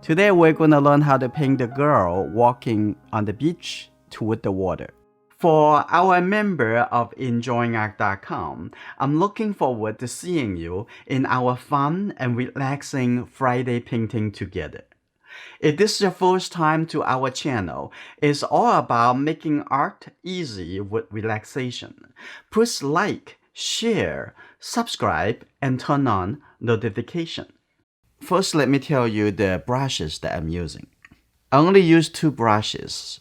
Today we're going to learn how to paint the girl walking on the beach toward the water. For our member of enjoyingart.com, I'm looking forward to seeing you in our fun and relaxing Friday painting together. If this is your first time to our channel, it's all about making art easy with relaxation. Please like, share, subscribe, and turn on notification. First, let me tell you the brushes that I'm using. I only use two brushes.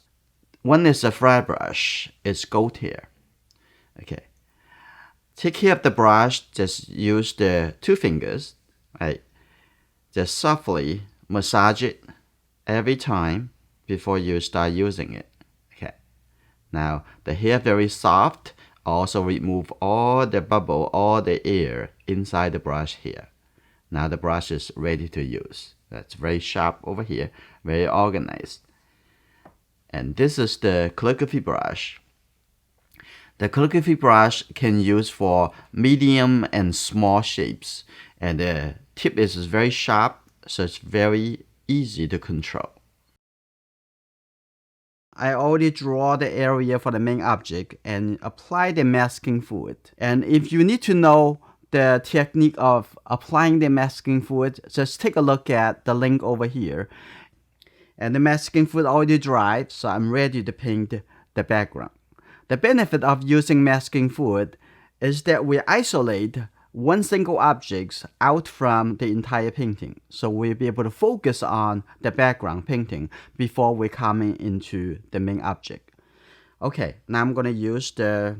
One is a flat brush. It's gold hair. Okay. Take care of the brush. Just use the two fingers. Right. Just softly massage it every time before you start using it. Okay. Now the hair very soft. Also remove all the bubble, all the air inside the brush here. Now the brush is ready to use. That's very sharp over here, very organized. And this is the calligraphy brush. The calligraphy brush can use for medium and small shapes. And the tip is very sharp, so it's very easy to control. I already draw the area for the main object and apply the masking fluid. And if you need to know the technique of applying the masking fluid, just take a look at the link over here. And the masking fluid already dried, so I'm ready to paint the background. The benefit of using masking fluid is that we isolate one single object out from the entire painting. So we'll be able to focus on the background painting before we come into the main object. Okay, now I'm going to use the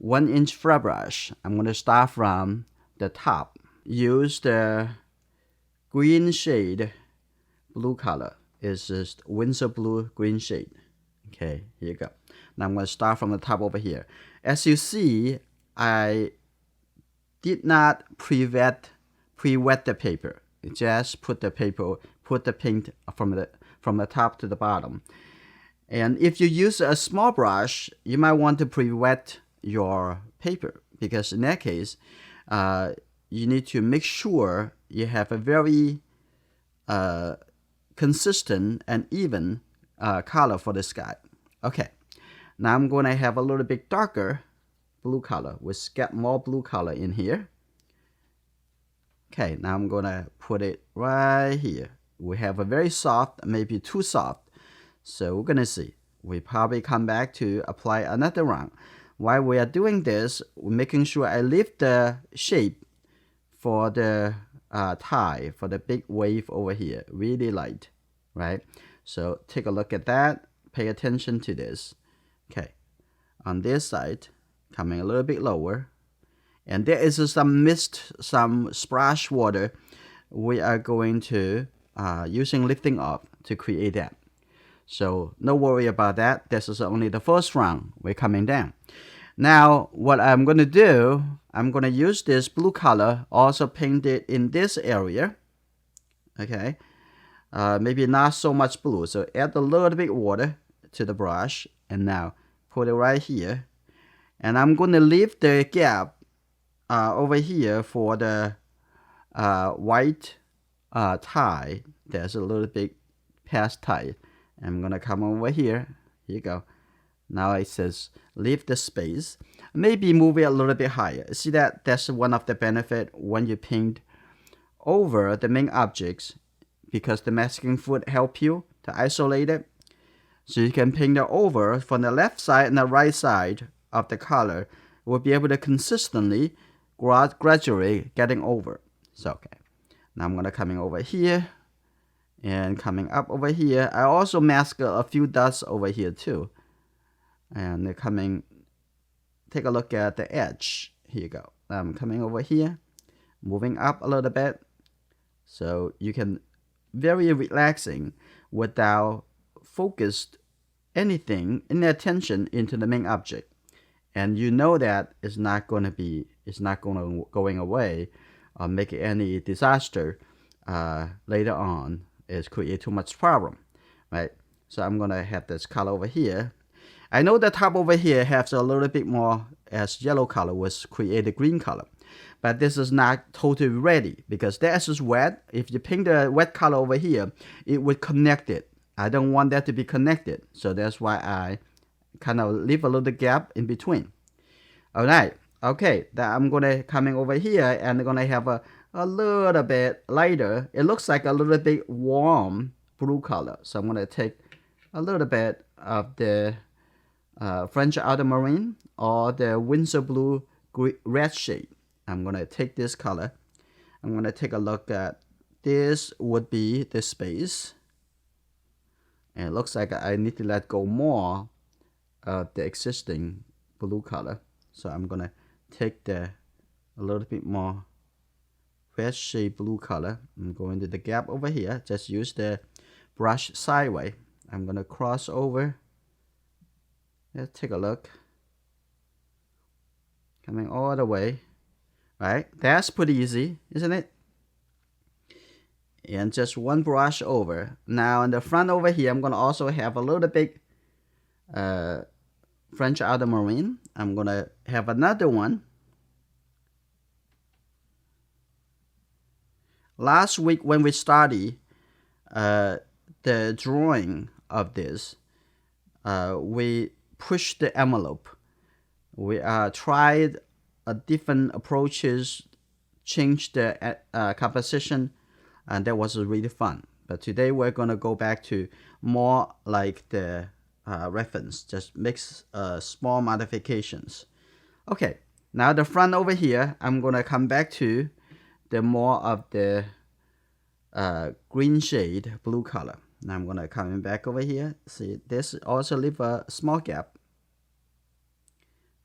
1-inch flat brush. I'm going to start from the top. Use the green shade, blue color. It's just Windsor blue green shade. Okay, here you go. Now I'm going to start from the top over here. As you see, I did not pre-wet the paper. Just put the paint from the top to the bottom. And if you use a small brush, you might want to pre-wet your paper, because in that case, you need to make sure you have a very consistent and even color for the sky. Okay, now I'm going to have a little bit darker blue color. We'll get more blue color in here. Okay, now I'm going to put it right here. We have a very soft, maybe too soft. So we're going to see. We probably come back to apply another round. While we are doing this, we're making sure I leave the shape for the tie, for the big wave over here, really light, right? So take a look at that. Pay attention to this. Okay, on this side, coming a little bit lower, and there is some mist, some splash water. We are going to using lifting up to create that. So no worry about that. This is only the first round. We're coming down. Now what I'm going to do, I'm going to use this blue color, also paint it in this area. Okay, maybe not so much blue. So add a little bit water to the brush, and now put it right here. And I'm going to leave the gap over here for the white tie. There's a little bit past tie. I'm going to come over here. Here you go. Now it says leave the space. Maybe move it a little bit higher. See that? That's one of the benefit when you paint over the main objects, because the masking fluid help you to isolate it. So you can paint it over from the left side and the right side of the color. We'll be able to consistently, gradually getting over. So, okay. Now I'm going to coming over here and coming up over here. I also mask a few dots over here too. And they're coming, take a look at the edge. Here you go. I'm coming over here, moving up a little bit. So you can very relaxing without focused anything, any attention into the main object. And you know that it's not going to going away or make any disaster later on. It's create too much problem, right? So I'm going to have this color over here. I know the top over here has a little bit more as yellow color was create a green color. but this is not totally ready because this is wet. If you paint the wet color over here, it would connect it. I don't want that to be connected, so that's why I kind of leave a little gap in between. All right, okay, that I'm gonna coming over here and I'm gonna have a little bit lighter. It looks like a little bit warm blue color, so I'm gonna take a little bit of the French ultramarine or the Windsor blue red shade. I'm gonna take this color. I'm gonna take a look at this would be the space. And it looks like I need to let go more of the existing blue color. So I'm gonna take a little bit more red shade blue color. I'm going to the gap over here. Just use the brush sideways. I'm gonna cross over. Let's take a look. Coming all the way. Right? That's pretty easy, isn't it? And just one brush over. Now in the front over here, I'm gonna also have a little bit French ultramarine. I'm gonna have another one. Last week when we studied the drawing of this, we pushed the envelope. We tried different approaches, changed the composition, and that was really fun. But today we're gonna go back to more like the reference, just mix small modifications. Okay, now the front over here, I'm gonna come back to the more of the green shade blue color. Now I'm gonna come back over here. See, this also leave a small gap.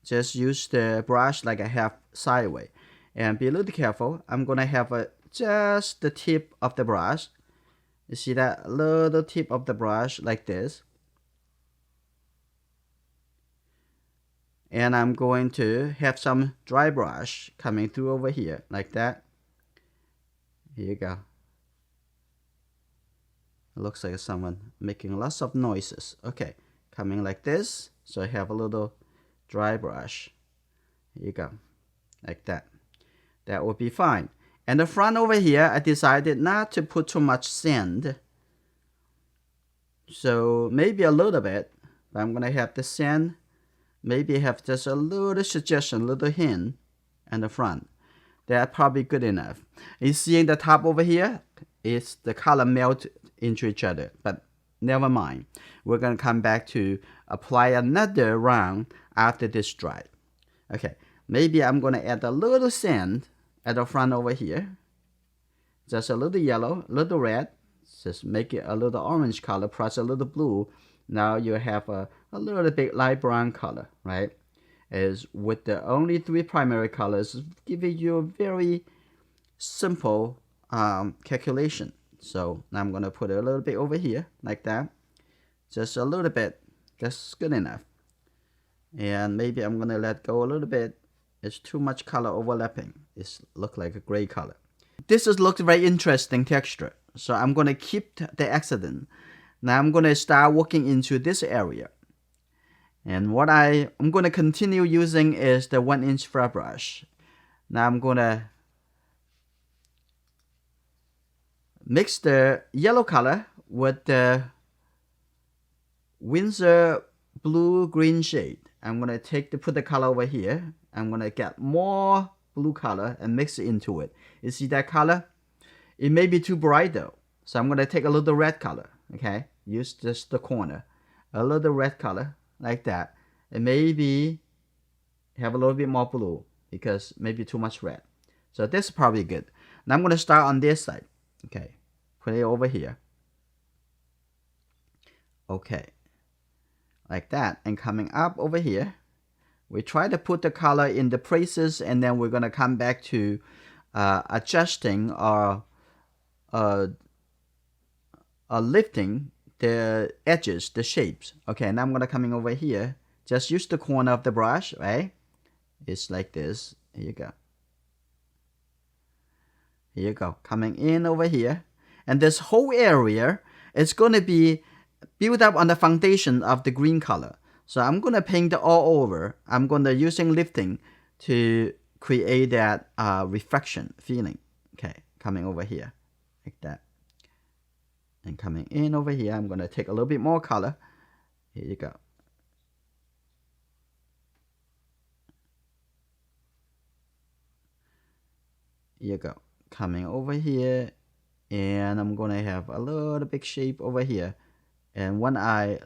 Just use the brush like I have sideways, and be a little careful. I'm gonna have just the tip of the brush. You see that little tip of the brush like this. And I'm going to have some dry brush coming through over here like that. Here you go. It looks like someone making lots of noises. Okay, coming like this. So I have a little dry brush. Here you go, like that. That would be fine. And the front over here, I decided not to put too much sand. So maybe a little bit, but I'm gonna have the sand. Maybe have just a little suggestion, a little hint in the front. That's probably good enough. You see the top over here, it's the color melt into each other, but never mind. We're gonna come back to apply another round after this dry. Okay, maybe I'm gonna add a little sand at the front over here. Just a little yellow, a little red. Just make it a little orange color plus a little blue. Now you have a little bit light brown color, right? Is with the only three primary colors, giving you a very simple calculation. So now I'm gonna put a little bit over here like that. Just a little bit, that's good enough. And maybe I'm gonna let go a little bit. It's too much color overlapping. It looks like a gray color. This looks very interesting texture. So I'm gonna keep the accident. Now I'm gonna start working into this area. And what I'm gonna continue using is the 1-inch flat brush. Now I'm gonna mix the yellow color with the Windsor blue green shade. I'm gonna put the color over here. I'm gonna get more blue color and mix it into it. You see that color? It may be too bright though. So I'm gonna take a little red color, okay? Use just the corner. A little red color, like that. And maybe have a little bit more blue because maybe too much red. So this is probably good. Now I'm gonna start on this side. Okay, put it over here. Okay, like that. And coming up over here, we try to put the color in the places, and then we're gonna come back to adjusting or lifting the edges, the shapes. Okay, now I'm gonna coming over here. Just use the corner of the brush, right? It's like this. Here you go. Here you go. Coming in over here. And this whole area is gonna be built up on the foundation of the green color. So I'm gonna paint all over. I'm gonna using lifting to create that reflection feeling. Okay, coming over here like that. And coming in over here, I'm going to take a little bit more color. Here you go. Here you go. Coming over here, and I'm going to have a little big shape over here. And when I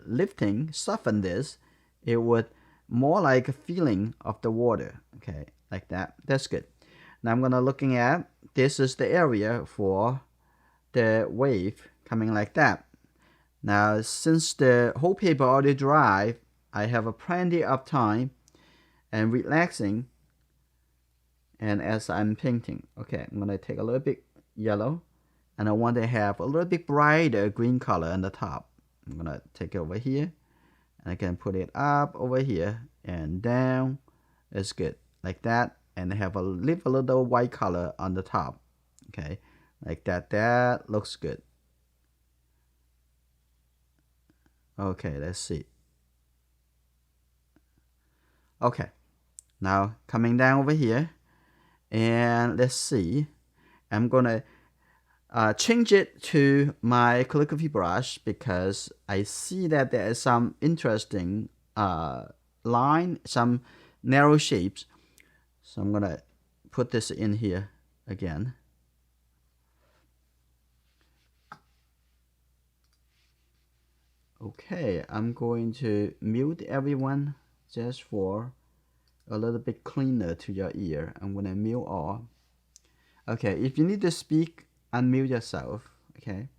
soften this, it would more like a feeling of the water. Okay, like that. That's good. Now I'm going to looking at, this is the area for the wave coming like that. Now, since the whole paper already dry, I have a plenty of time and relaxing. And as I'm painting, okay, I'm gonna take a little bit yellow, and I want to have a little bit brighter green color on the top. I'm gonna take it over here, and I can put it up over here and down. It's good like that, and leave a little white color on the top. Okay, like that. That looks good. Okay, let's see. Okay, now coming down over here, and let's see. I'm gonna change it to my calligraphy brush because I see that there is some interesting line, some narrow shapes. So I'm gonna put this in here again. Okay, I'm going to mute everyone just for a little bit cleaner to your ear. I'm gonna mute all. Okay, if you need to speak, unmute yourself. Okay,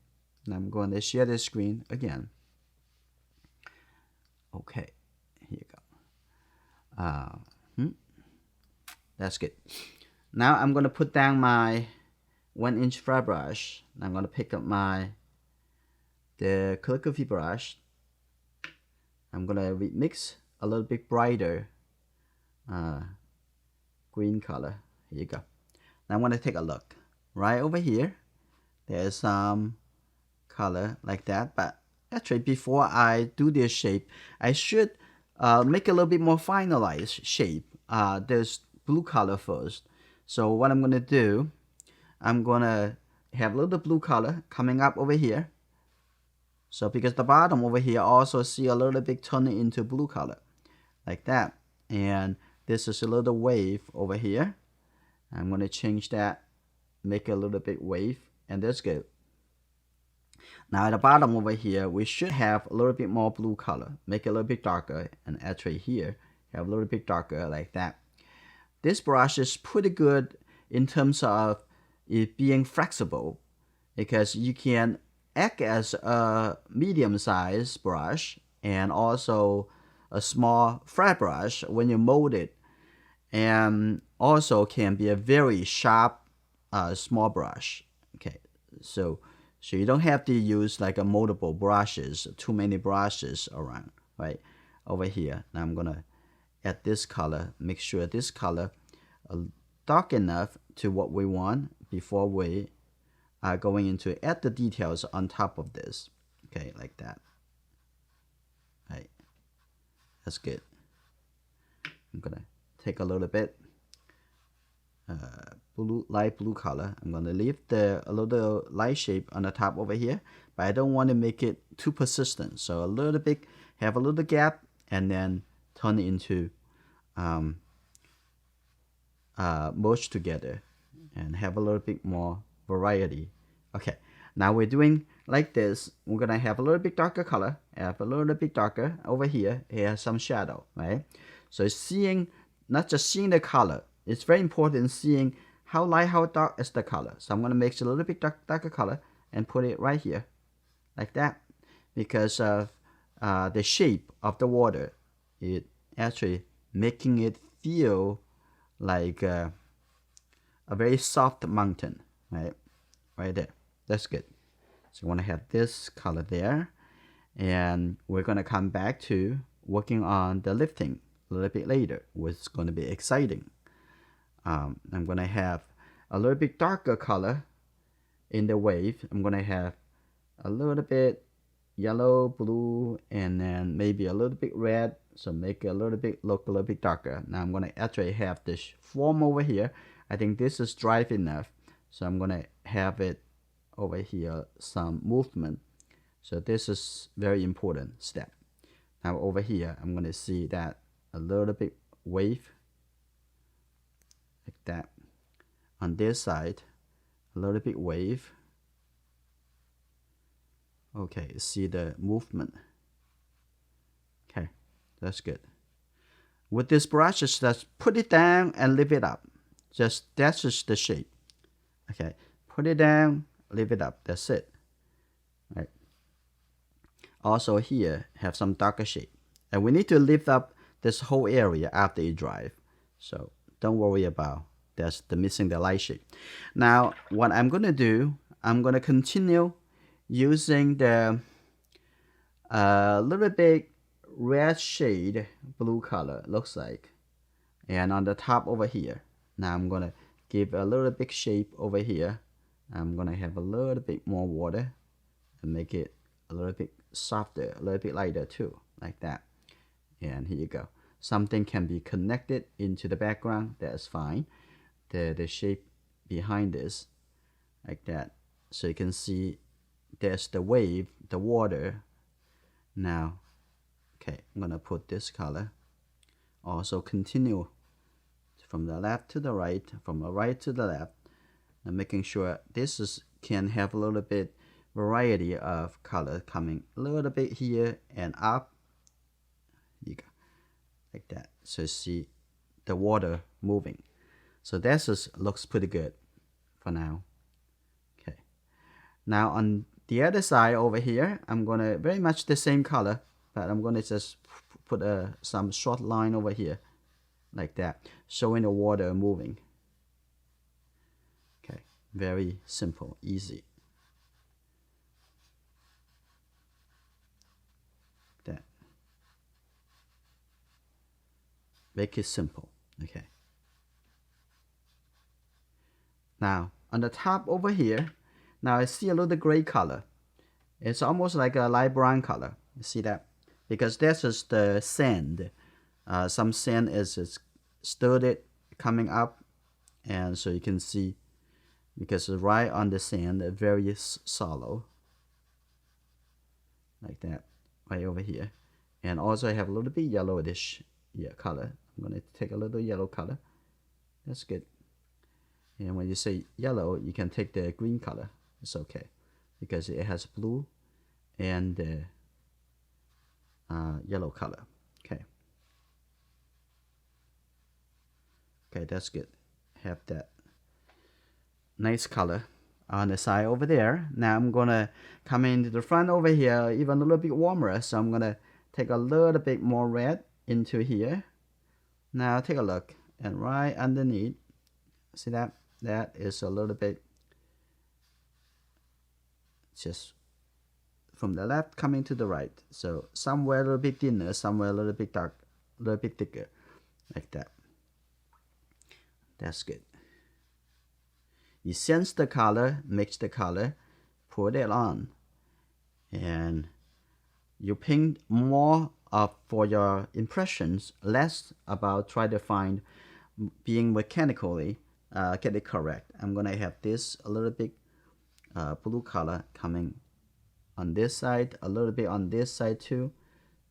and I'm going to share the screen again. Okay, here you go. That's good. Now I'm going to put down my 1-inch flat brush. I'm going to pick up the calligraphy brush. I'm going to mix a little bit brighter green color. Here you go. Now I'm going to take a look. Right over here, there's some color like that. But actually, before I do this shape, I should make a little bit more finalized shape. There's blue color first. So what I'm going to do, I'm going to have a little blue color coming up over here. So because the bottom over here also see a little bit turning into blue color like that. And this is a little wave over here. I'm going to change that, make a little bit wave, and that's good. Now at the bottom over here, we should have a little bit more blue color, make it a little bit darker, and actually here, have a little bit darker like that. This brush is pretty good in terms of it being flexible because you can act as a medium-sized brush and also a small flat brush when you mold it, and also can be a very sharp small brush. Okay, so you don't have to use like a multiple brushes, too many brushes around, right? Over here, now I'm gonna add this color, make sure this color dark enough to what we want before we are going into add the details on top of this. Okay, like that. Right, that's good. I'm gonna take a little bit light blue color. I'm gonna leave a little light shape on the top over here, but I don't want to make it too persistent. So a little bit, have a little gap, and then turn it into merge together and have a little bit more variety. Okay, now we're doing like this. We're gonna have a little bit darker color, have a little bit darker over here. Here some shadow, right? So not just seeing the color, it's very important seeing how light, how dark is the color. So I'm gonna mix a little bit darker color and put it right here, like that, because of the shape of the water. It actually making it feel like a very soft mountain, right there. That's good. So you want to have this color there, and we're going to come back to working on the lifting a little bit later, which is going to be exciting. I'm going to have a little bit darker color in the wave. I'm going to have a little bit yellow, blue, and then maybe a little bit red So make it a little bit look a little bit darker. Now I'm gonna actually have this form over here. I think this is dry enough, so I'm gonna have it over here some movement. So this is very important step. Now over here I'm gonna see that a little bit wave like that. On this side, a little bit wave. Okay, see the movement. Okay, that's good. With this brush, just put it down and lift it up. That's just the shape. Okay, put it down, lift it up. That's it. Right. Also here, have some darker shape. And we need to lift up this whole area after you dry. So don't worry about that's the missing the light shape. Now, what I'm gonna do, I'm gonna continue using the little bit red shade blue color looks like, and on the top over here. Now I'm gonna give a little bit shape over here. I'm gonna have a little bit more water and make it a little bit softer, a little bit lighter too, like that. And here you go. Something can be connected into the background. That's fine. The shape behind this, like that. So you can see there's the wave, the water. Now, okay, I'm gonna put this color. Also continue from the left to the right, from the right to the left, and making sure this can have a little bit variety of color coming a little bit here and up. You go, like that. So see the water moving. So that looks pretty good for now. Okay. Now on the other side over here, I'm gonna very much the same color, but I'm gonna just put some short line over here, like that, showing the water moving. Okay, very simple, easy. That. Make it simple. Okay. Now on the top over here, now I see a little gray color. It's almost like a light brown color. You see that? Because this is the sand. Some sand is stirred coming up, and so you can see because it's right on the sand, very shallow, like that, right over here. And also I have a little bit yellowish color. I'm gonna take a little yellow color. That's good. And when you say yellow, you can take the green color. It's okay because it has blue and yellow color. Okay. Okay, that's good. Have that nice color on the side over there. Now I'm gonna come into the front over here, even a little bit warmer. So I'm gonna take a little bit more red into here. Now take a look, and right underneath, see that? That is a little bit just from the left coming to the right. So somewhere a little bit thinner, somewhere a little bit dark, a little bit thicker, like that. That's good. You sense the color, mix the color, put it on, and you paint more for your impressions, less about try to find being mechanically get it correct. I'm gonna have this a little bit blue color coming on this side, a little bit on this side too.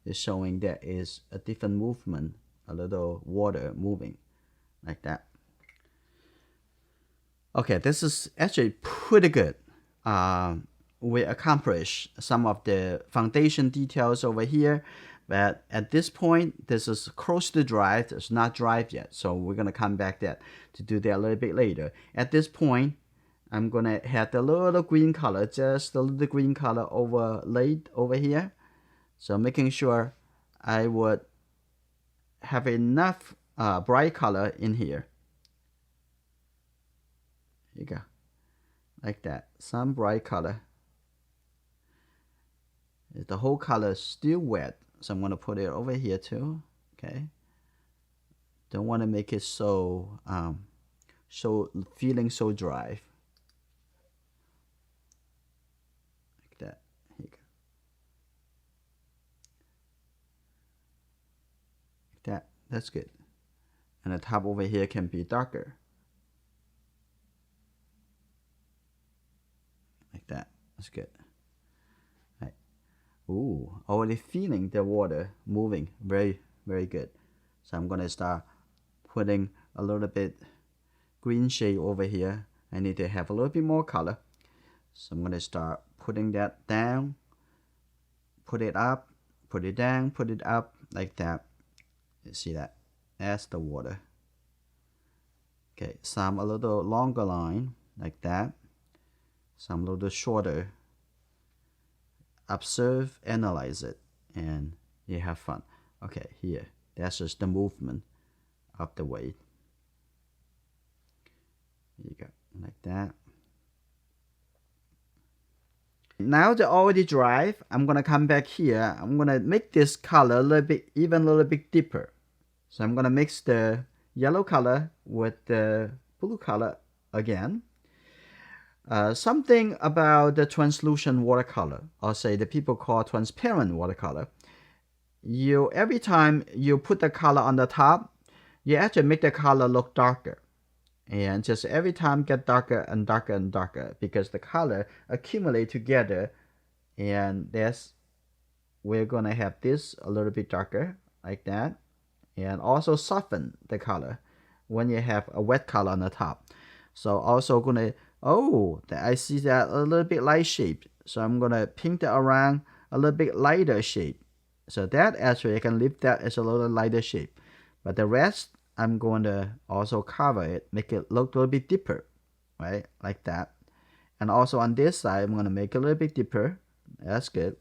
It's showing there is a different movement, a little water moving, like that. Okay, this is actually pretty good. We accomplished some of the foundation details over here, but at this point, this is close to dry. It's not dry yet, so we're gonna come back to do that a little bit later. At this point, I'm gonna have the little green color, just a little green color overlaid over here. So making sure I would have enough bright color in here. Here you go, like that, some bright color. The whole color is still wet, so I'm gonna put it over here too. Okay, don't want to make it so feeling so dry, like that. Here you go. that. That's good. And the top over here can be darker. Like that. That's good. Right. Ooh, already feeling the water moving. Very, very good. So I'm gonna start putting a little bit green shade over here. I need to have a little bit more color. So I'm gonna start putting that down, put it up, put it down, put it up, like that. You see that? That's the water. Okay, some a little longer line, like that. Some a little shorter. Observe, analyze it, and you have fun. Okay, here, that's just the movement of the wave. Here you go, like that. Now they're already dry. I'm gonna come back here. I'm gonna make this color a little bit, even a little bit deeper. So I'm gonna mix the yellow color with the blue color again. Something about the translucent watercolor, or say the people call transparent watercolor. Every time you put the color on the top, you actually make the color look darker. And just every time get darker and darker and darker because the color accumulate together, and we're gonna have this a little bit darker like that, and also soften the color when you have a wet color on the top. So also gonna, I see that a little bit light shape, so I'm gonna paint it around a little bit lighter shape. So that actually I can leave that as a little lighter shape, but the rest I'm going to also cover it, make it look a little bit deeper, right? Like that. And also on this side, I'm going to make it a little bit deeper. That's good.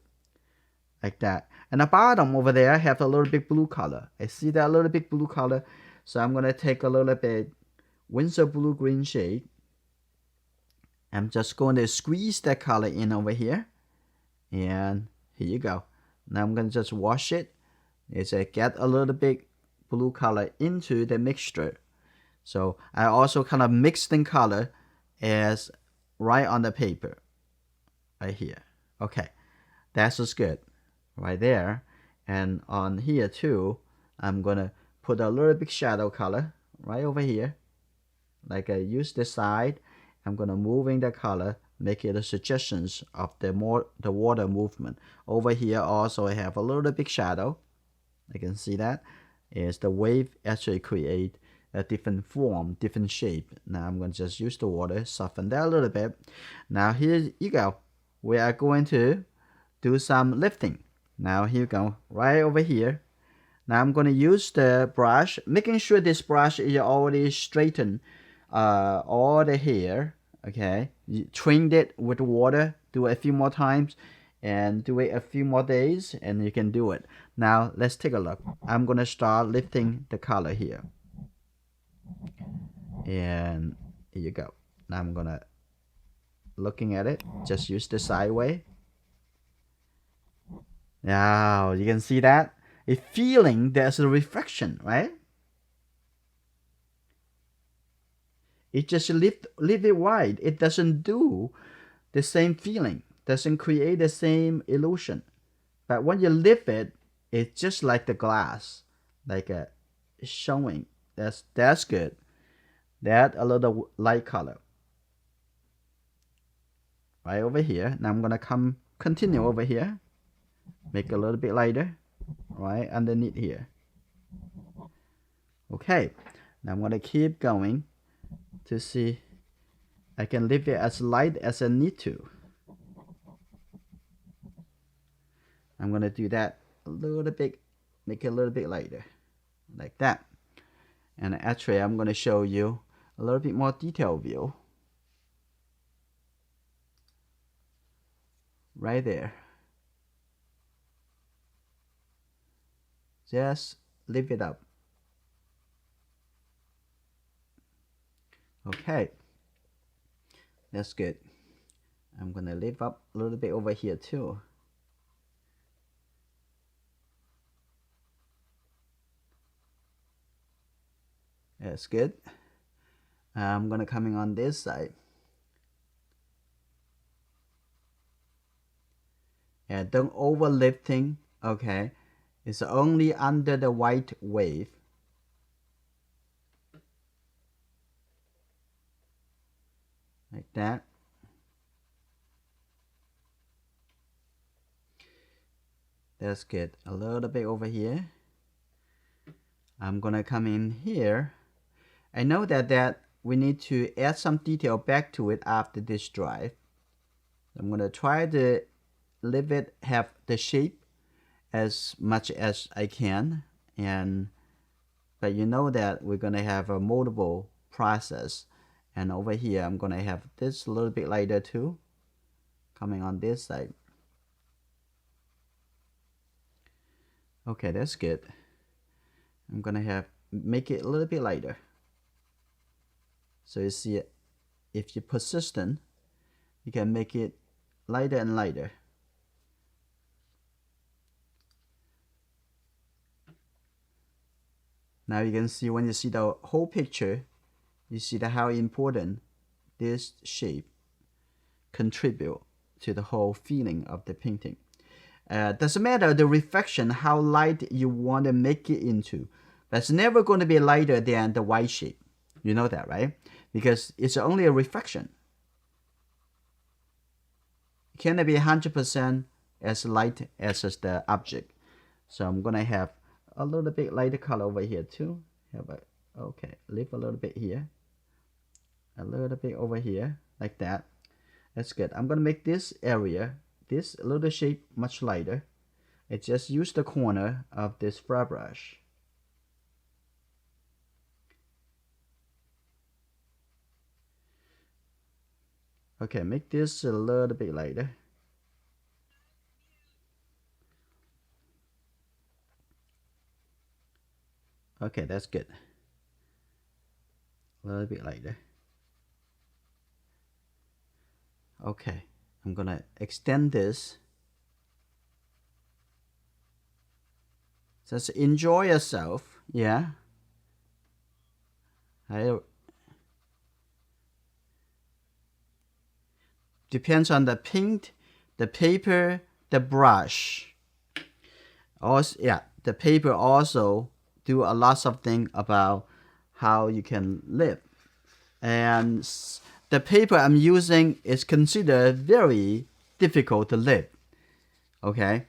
Like that. And the bottom over there, I have a little bit blue color. I see that little bit blue color. So I'm going to take a little bit Winsor blue green shade. I'm just going to squeeze that color in over here. And here you go. Now I'm going to just wash it. It's a get a little bit blue color into the mixture. So I also kind of mixed in color as right on the paper right here. Okay, that's just good right there. And on here too, I'm gonna put a little bit shadow color right over here. Like I use the side, I'm gonna move in the color, make it a suggestions of the water movement. Over here also I have a little bit shadow. You can see that is the wave actually create a different form, different shape. Now I'm going to just use the water, soften that a little bit. Now here you go. We are going to do some lifting. Now here you go, right over here. Now I'm going to use the brush, making sure this brush is already straightened all the hair. Okay, you trained it with water, do it a few more times, and do it a few more days, and you can do it. Now let's take a look. I'm gonna start lifting the color here, and here you go. Now I'm gonna looking at it, just use the sideway. Now you can see that it's feeling there's a reflection, right? It just leave it wide. It doesn't do the same feeling, doesn't create the same illusion. But when you lift it, it's just like the glass, like showing. That's good. That a little light color right over here. Now I'm gonna continue over here, make it a little bit lighter, right underneath here. Okay, now I'm gonna keep going to see I can leave it as light as I need to. I'm gonna do that a little bit, make it a little bit lighter, like that. And actually I'm gonna show you a little bit more detailed view right there. Just lift it up. Okay, that's good. I'm gonna lift up a little bit over here too. That's good. I'm gonna coming on this side. And don't over lifting, okay? It's only under the white wave. Like that. That's good. A little bit over here. I'm gonna come in here. I know that we need to add some detail back to it after this dry. I'm gonna try to leave it have the shape as much as I can, but you know that we're gonna have a multiple process, and over here I'm gonna have this a little bit lighter too, coming on this side. Okay, that's good. I'm gonna make it a little bit lighter. So you see, if you're persistent, you can make it lighter and lighter. Now you can see, when you see the whole picture, you see how important this shape contribute to the whole feeling of the painting. Doesn't matter the reflection, how light you want to make it into. That's never going to be lighter than the white shape. You know that, right? Because it's only a reflection. It cannot be 100% as light as the object. So I'm going to have a little bit lighter color over here too. Okay, leave a little bit here. A little bit over here, like that. That's good. I'm going to make this area, this little shape, much lighter. I just use the corner of this flat brush. Okay, make this a little bit lighter. Okay, that's good. A little bit lighter. Okay, I'm gonna extend this. Just enjoy yourself, yeah. Depends on the paint, the paper, the brush. Also, yeah, the paper also do a lot of things about how you can live. And the paper I'm using is considered very difficult to live. Okay,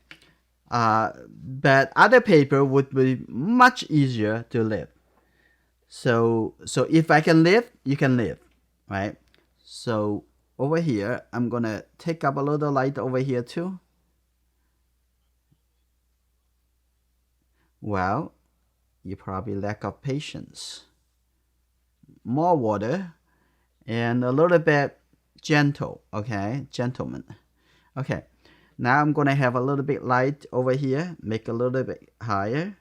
but other paper would be much easier to live. So if I can live, you can live, right? So over here, I'm gonna take up a little light over here too. Well, you probably lack of patience. More water and a little bit gentle, okay? Gentleman. Okay, now I'm gonna have a little bit light over here, make a little bit higher.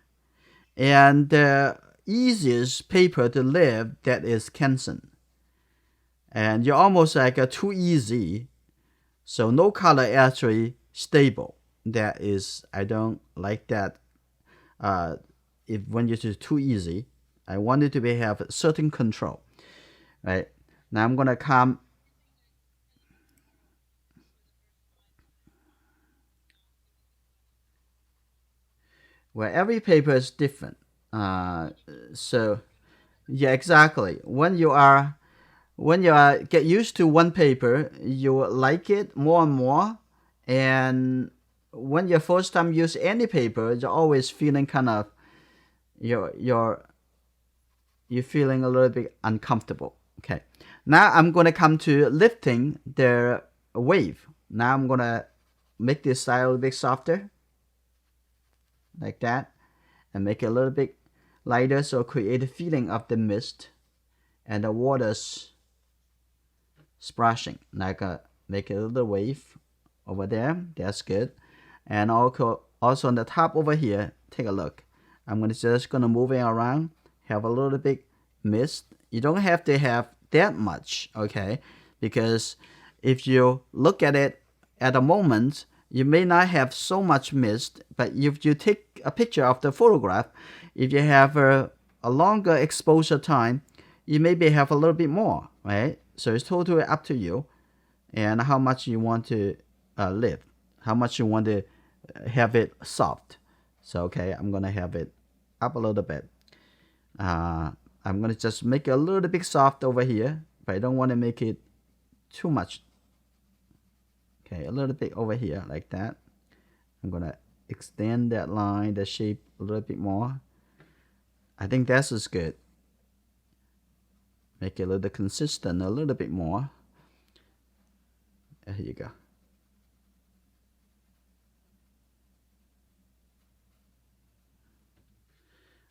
And the easiest paper to live, that is Canson. And you're almost like too easy, so no color actually stable. That is, I don't like that. If when you do too easy, I want it to have certain control, right? Now I'm gonna come. Well, every paper is different. So yeah, exactly. When you get used to one paper, you like it more and more. And when you first time use any paper, you're always feeling kind of you're feeling a little bit uncomfortable. Okay. Now I'm gonna come to lifting the wave. Now I'm gonna make this side a little bit softer, like that, and make it a little bit lighter, so create a feeling of the mist and the water's splashing, like make a little wave over there. That's good. And also on the top over here, take a look. I'm just gonna move it around, have a little bit mist. You don't have to have that much, okay? Because if you look at it at a moment, you may not have so much mist, but if you take a picture of the photograph, if you have a longer exposure time, you maybe have a little bit more, right? So it's totally up to you and how much you want to live, how much you want to have it soft. So okay, I'm gonna have it up a little bit. I'm gonna just make it a little bit soft over here, but I don't want to make it too much. Okay, a little bit over here like that. I'm gonna extend that line, the shape a little bit more. I think that's is good. Make it a little consistent, a little bit more. Here you go.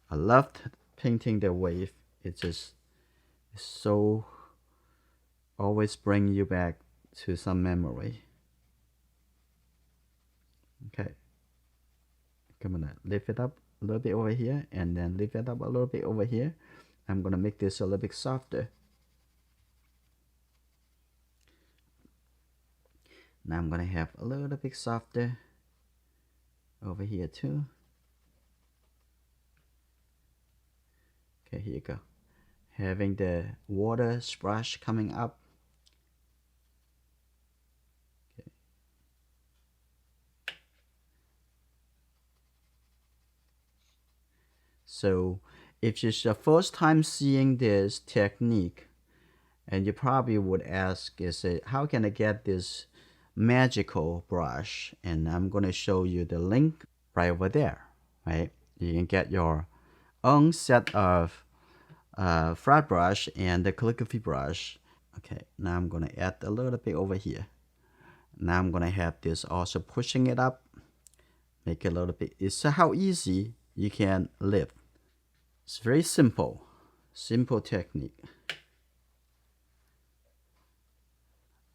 I loved painting the wave. It just is so always bring you back to some memory. Okay, I'm gonna lift it up a little bit over here and then lift it up a little bit over here. I'm gonna make this a little bit softer. Now I'm gonna have a little bit softer over here too. Okay, here you go. Having the water splash coming up. Okay. So if it's your first time seeing this technique, and you probably would ask, is it, how can I get this magical brush? And I'm going to show you the link right over there, right? You can get your own set of flat brush and the calligraphy brush. Okay, now I'm going to add a little bit over here. Now I'm going to have this also pushing it up, make it a little bit. It's how easy you can lift. It's very simple technique.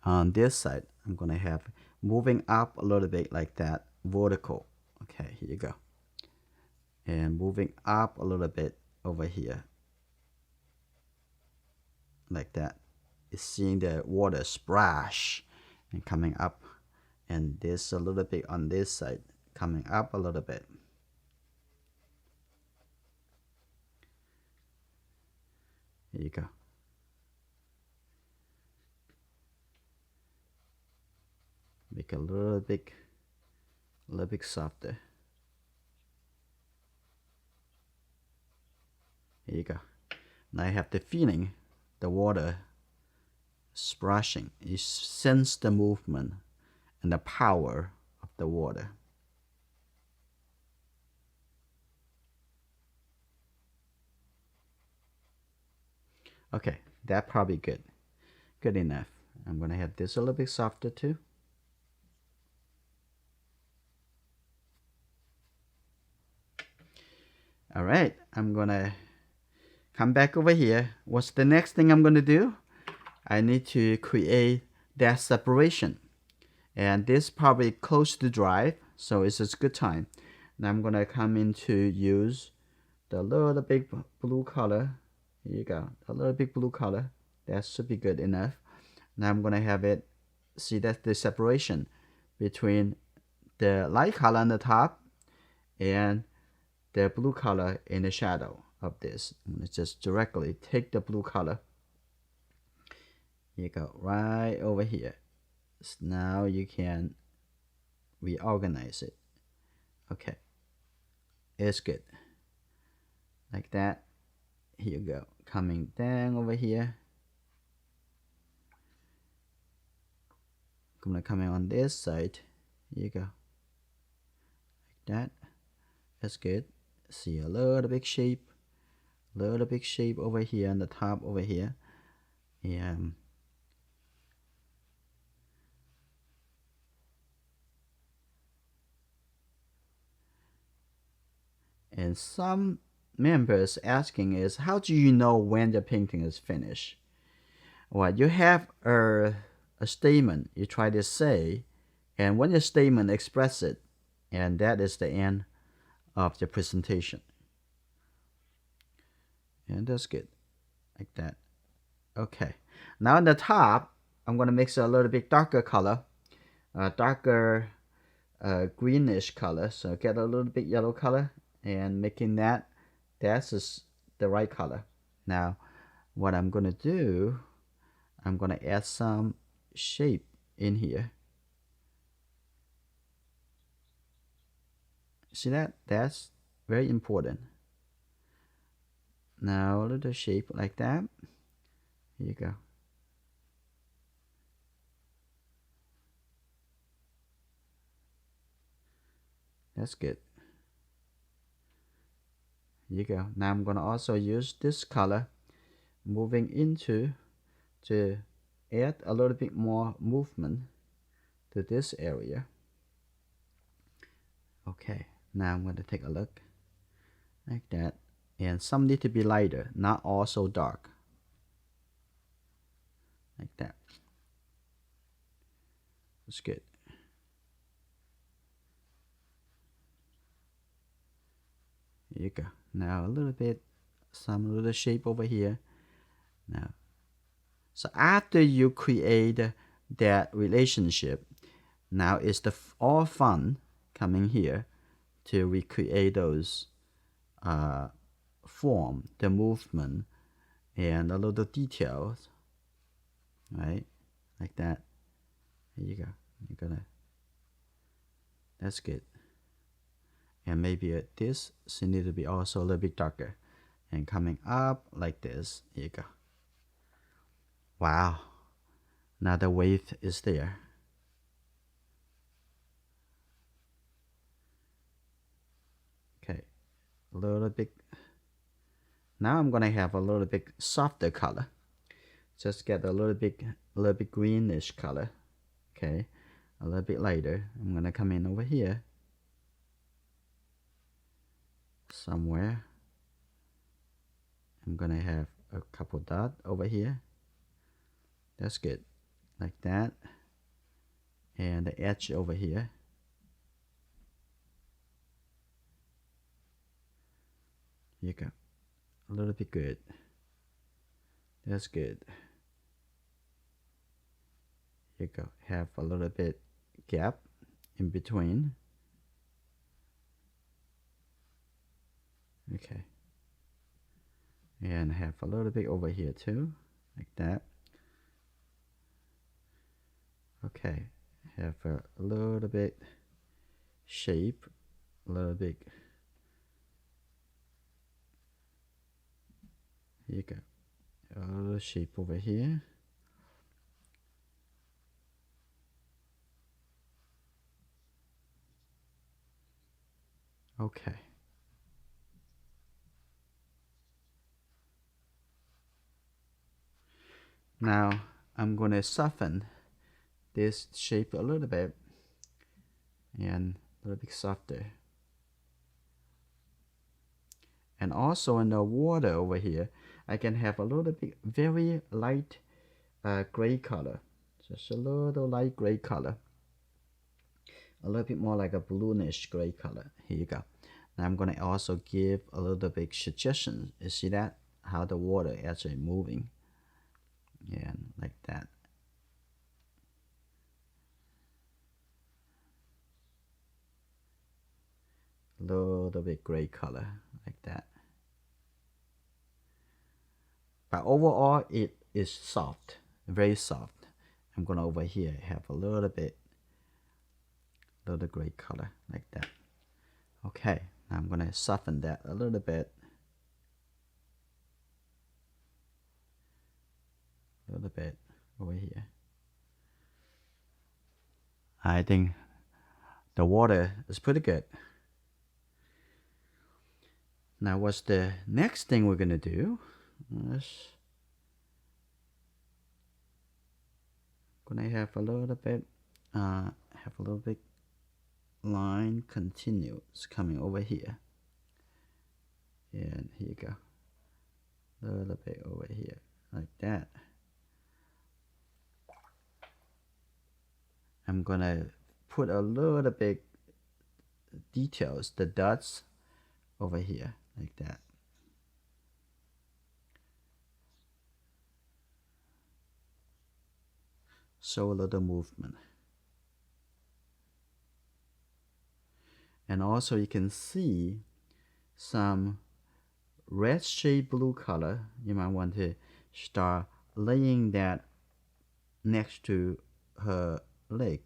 On this side, I'm going to have moving up a little bit like that, vertical. Okay, here you go. And moving up a little bit over here, like that. It's seeing the water splash and coming up. And this a little bit on this side, coming up a little bit. Here you go. Make a little bit softer. Here you go. Now I have the feeling, the water splashing. You sense the movement and the power of the water. Okay, that's probably good. Good enough. I'm gonna have this a little bit softer too. All right, I'm gonna come back over here. What's the next thing I'm gonna do? I need to create that separation. And this probably close to dry, so it's a good time. Now I'm gonna come in to use the little big blue color. Here you go, a little big blue color. That should be good enough. Now I'm gonna have it, see that's the separation between the light color on the top and the blue color in the shadow of this. I'm gonna just directly take the blue color. Here you go, right over here. So now you can reorganize it. Okay, it's good. Like that. Here you go, coming down over here. I'm gonna come in on this side. Here you go, like that. That's good. See a little big shape over here on the top over here. And some members asking is, how do you know when the painting is finished? Well, you have a statement you try to say, and when the statement express it, and that is the end of the presentation. And that's good, like that. Okay, now on the top, I'm going to mix a little bit darker color, darker greenish color. So get a little bit yellow color and making that's the right color. Now, what I'm going to do, I'm going to add some shape in here. See that? That's very important. Now a little shape like that. Here you go. That's good. Here you go. Now I'm gonna also use this color moving into to add a little bit more movement to this area. Okay, now I'm gonna take a look like that. And some need to be lighter, not all so dark. Like that. That's good. Here you go. Now a little bit, some little shape over here. Now, so after you create that relationship, now it's all fun coming here to recreate those form, the movement, and a little details, right? Like that. Here you go. You're gonna. That's good. And maybe this need to be also a little bit darker, and coming up like this. Here you go. Wow. Now the wave is there. Okay, a little bit. Now I'm gonna have a little bit softer color. Just get a little bit greenish color. Okay, a little bit lighter. I'm gonna come in over here somewhere. I'm gonna have a couple dots over here. That's good, like that. And the edge over here. Here you go. A little bit good. That's good. Here you go. Have a little bit gap in between. Okay. And have a little bit over here too, like that. Okay. Have a little bit shape, a little bit. Here you go. A little shape over here. Okay. Now I'm going to soften this shape a little bit and a little bit softer. And also in the water over here, I can have a little bit very light gray color. Just a little light gray color. A little bit more like a bluish gray color. Here you go. Now I'm going to also give a little bit suggestion. You see that? How the water actually moving. And like that. A little bit gray color like that. But overall it is soft, very soft. I'm gonna over here have a little gray color like that. Okay, now I'm gonna soften that a little bit. A little bit over here. I think the water is pretty good. Now what's the next thing we're gonna do? Gonna have a little bit line continues coming over here. And here you go. A little bit over here like that. I'm gonna put a little bit details, the dots over here like that. Show a little movement. And also you can see some red shade blue color. You might want to start laying that next to her leg.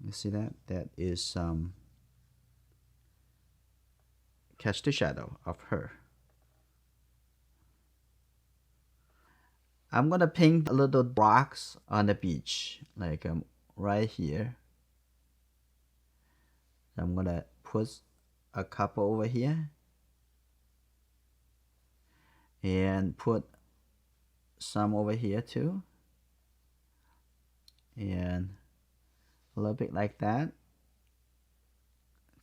You see that? That is catch the shadow of her. I'm gonna paint a little rocks on the beach, like right here. I'm gonna put a couple over here and put some over here too, and a little bit like that.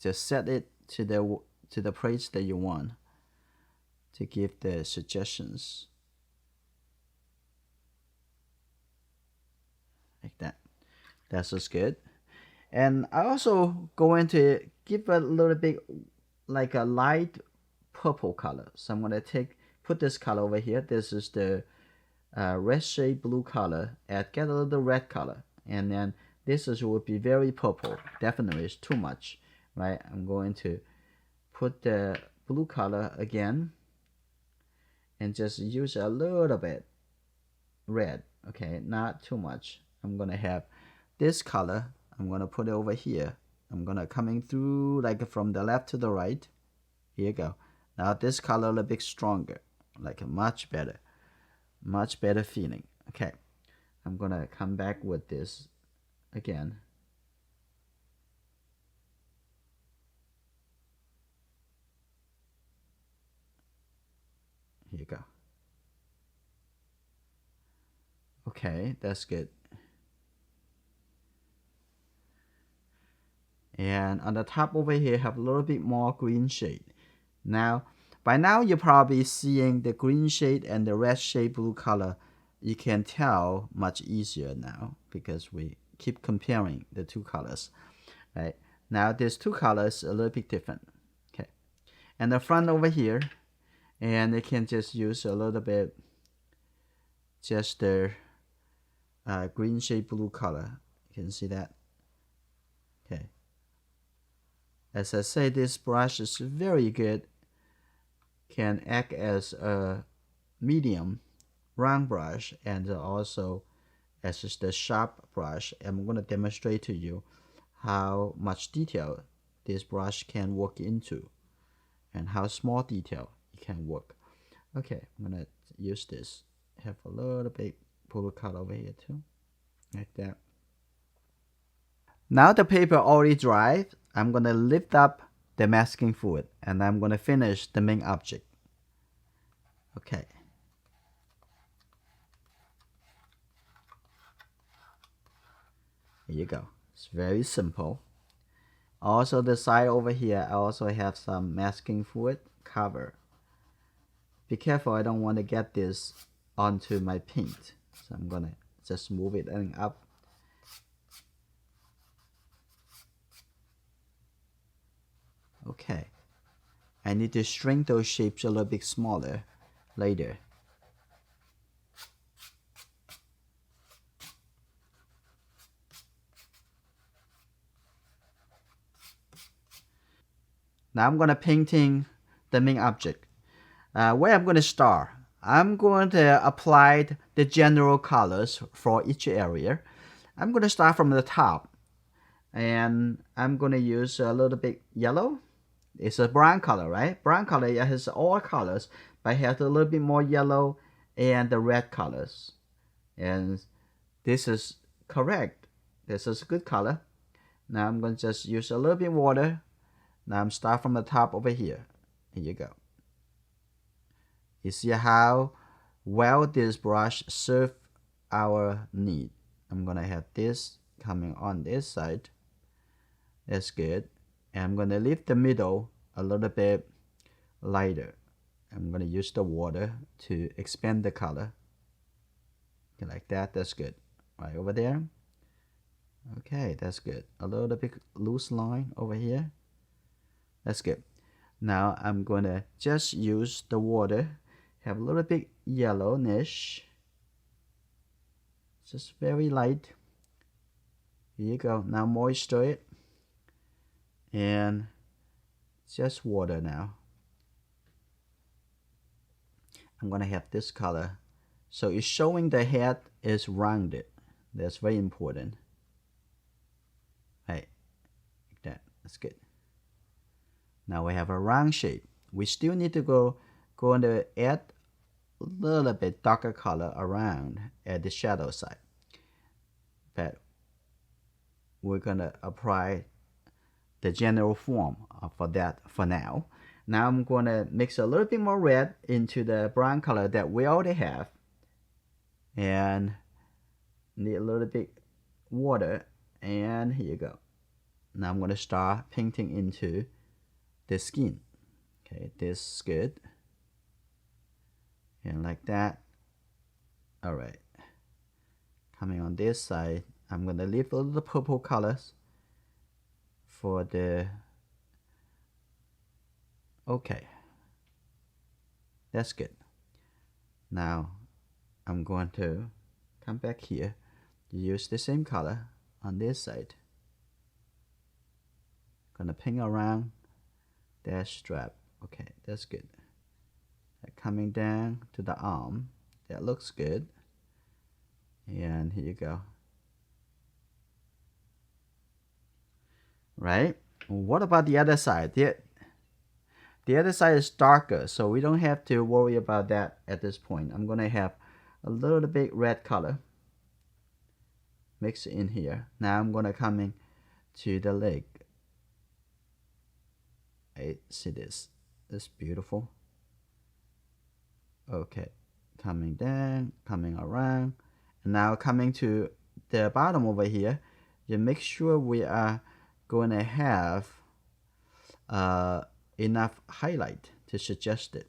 Just set it to the place that you want to give the suggestions, like that. That's just good. And I also going to give a little bit like a light purple color. So I'm going to put this color over here. This is the red shade blue color, and get a little red color, and then this would be very purple. Definitely it's too much, right? I'm going to put the blue color again and just use a little bit red. Okay, not too much. I'm gonna have this color, I'm gonna put it over here. I'm gonna coming through like from the left to the right. Here you go. Now this color a little bit stronger, like much better feeling. Okay, I'm gonna come back with this again. Here you go. Okay, that's good. And on the top over here have a little bit more green shade. Now, by now you're probably seeing the green shade and the red shade blue color. You can tell much easier now because we keep comparing the two colors. Right? Now these two colors are a little bit different. Okay. And the front over here, and you can just use a little bit just the green shade blue color. You can see that. Okay. As I say, this brush is very good. Can act as a medium round brush and also as the sharp brush. I'm going to demonstrate to you how much detail this brush can work into and how small detail it can work. Okay, I'm going to use this. Have a little bit blue color over here too, like that. Now the paper already dried. I'm going to lift up the masking fluid and I'm going to finish the main object. Okay. Here you go. It's very simple. Also the side over here, I also have some masking fluid cover. Be careful, I don't want to get this onto my paint. So I'm going to just move it up. Okay. I need to shrink those shapes a little bit smaller later. Now I'm going to painting the main object. Where I'm going to start, I'm going to apply the general colors for each area. I'm going to start from the top, and I'm going to use a little bit yellow. It's a brown color, right? Brown color, it has all colors, but it has a little bit more yellow and the red colors. And this is correct. This is a good color. Now I'm going to just use a little bit water. Now I'm start from the top over here. Here you go. You see how well this brush serves our need. I'm going to have this coming on this side. That's good. And I'm going to leave the middle a little bit lighter. I'm going to use the water to expand the color. Okay, like that. That's good. Right over there. Okay, that's good. A little bit loose line over here. That's good. Now I'm going to just use the water. Have a little bit yellowish. Just very light. Here you go. Now moisture it. And just water now. I'm going to have this color. So it's showing the head is rounded. That's very important. Right. Like that. That's good. Now we have a round shape. We still need to go and add a little bit darker color around at the shadow side. But we're gonna apply the general form for that for now. Now I'm gonna mix a little bit more red into the brown color that we already have, and need a little bit water, and here you go. Now I'm gonna start painting into the skin. Okay, this is good, and like that. All right, coming on this side, I'm gonna leave a little purple colors for the, okay, that's good. Now I'm going to come back here, use the same color on this side. Gonna paint around that strap. Okay, that's good. Coming down to the arm, that looks good. And here you go. Right? What about the other side? The other side is darker, so we don't have to worry about that at this point. I'm gonna have a little bit red color mix in here. Now I'm gonna come in to the leg. Hey, see this? It's beautiful. Okay, coming down, coming around, and now coming to the bottom over here. You make sure we are going to have enough highlight to suggest it.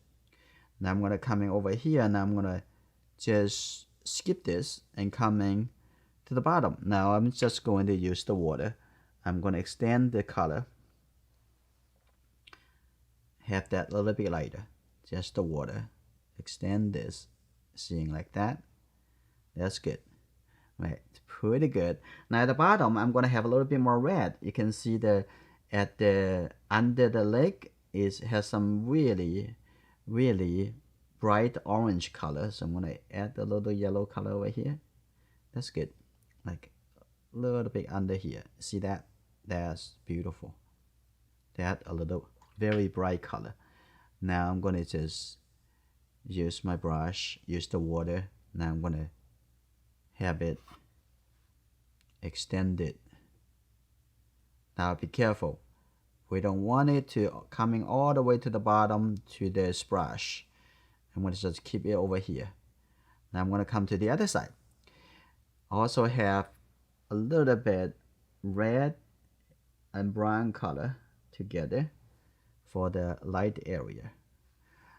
Now I'm going to come in over here, and I'm going to just skip this and coming to the bottom. Now I'm just going to use the water. I'm going to extend the color, have that a little bit lighter, just the water. Extend this, seeing like that. That's good. Right, pretty good. Now at the bottom, I'm gonna have a little bit more red. You can see at the under the leg has some really bright orange color. So I'm gonna add a little yellow color over here. That's good. Like a little bit under here. See that? That's beautiful. That a little very bright color. Now I'm gonna just use my brush, use the water. Now I'm gonna have it extended. Now be careful. We don't want it to coming all the way to the bottom to this brush. I'm gonna just keep it over here. Now I'm gonna come to the other side. Also have a little bit red and brown color together for the light area.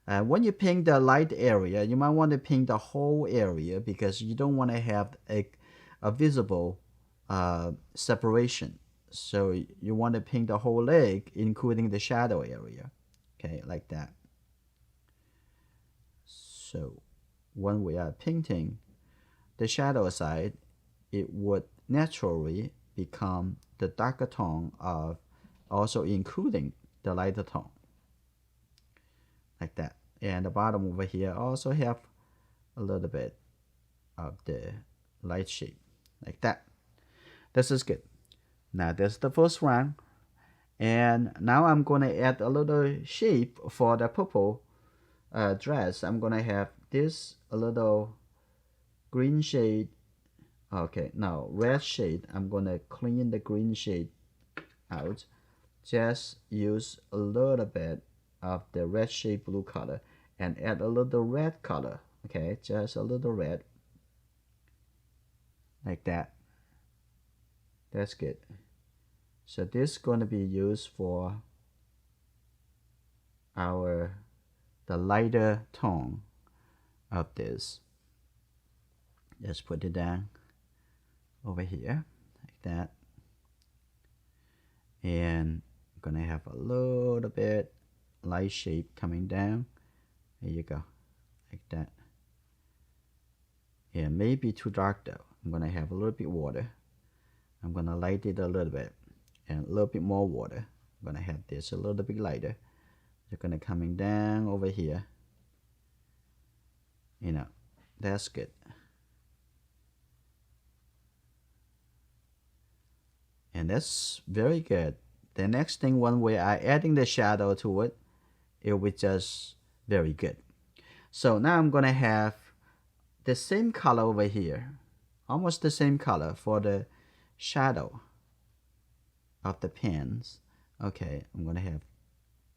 When you paint the light area, you might want to paint the whole area because you don't want to have a visible separation. So you want to paint the whole leg, including the shadow area. Okay, like that. So when we are painting the shadow side, it would naturally become the darker tone of also including the lighter tone. Like that. And the bottom over here also have a little bit of the light shade like that. This is good. Now that's the first round, and now I'm gonna add a little shape for the purple dress. I'm gonna have this a little green shade. Okay, now red shade. I'm gonna clean the green shade out. Just use a little bit of the red shade blue color and add a little red color. Okay, just a little red like that. That's good. So this is going to be used for the lighter tone of this. Just put it down over here like that, and I'm gonna have a little bit light shape coming down. There you go, like that. Yeah, maybe too dark though. I'm gonna have a little bit water. I'm gonna light it a little bit and a little bit more water. I'm gonna have this a little bit lighter. They're gonna coming down over here. You know, that's good. And that's very good. The next thing when we are adding the shadow to it it will be just very good. So now I'm gonna have the same color over here, almost the same color for the shadow of the pens. Okay, I'm gonna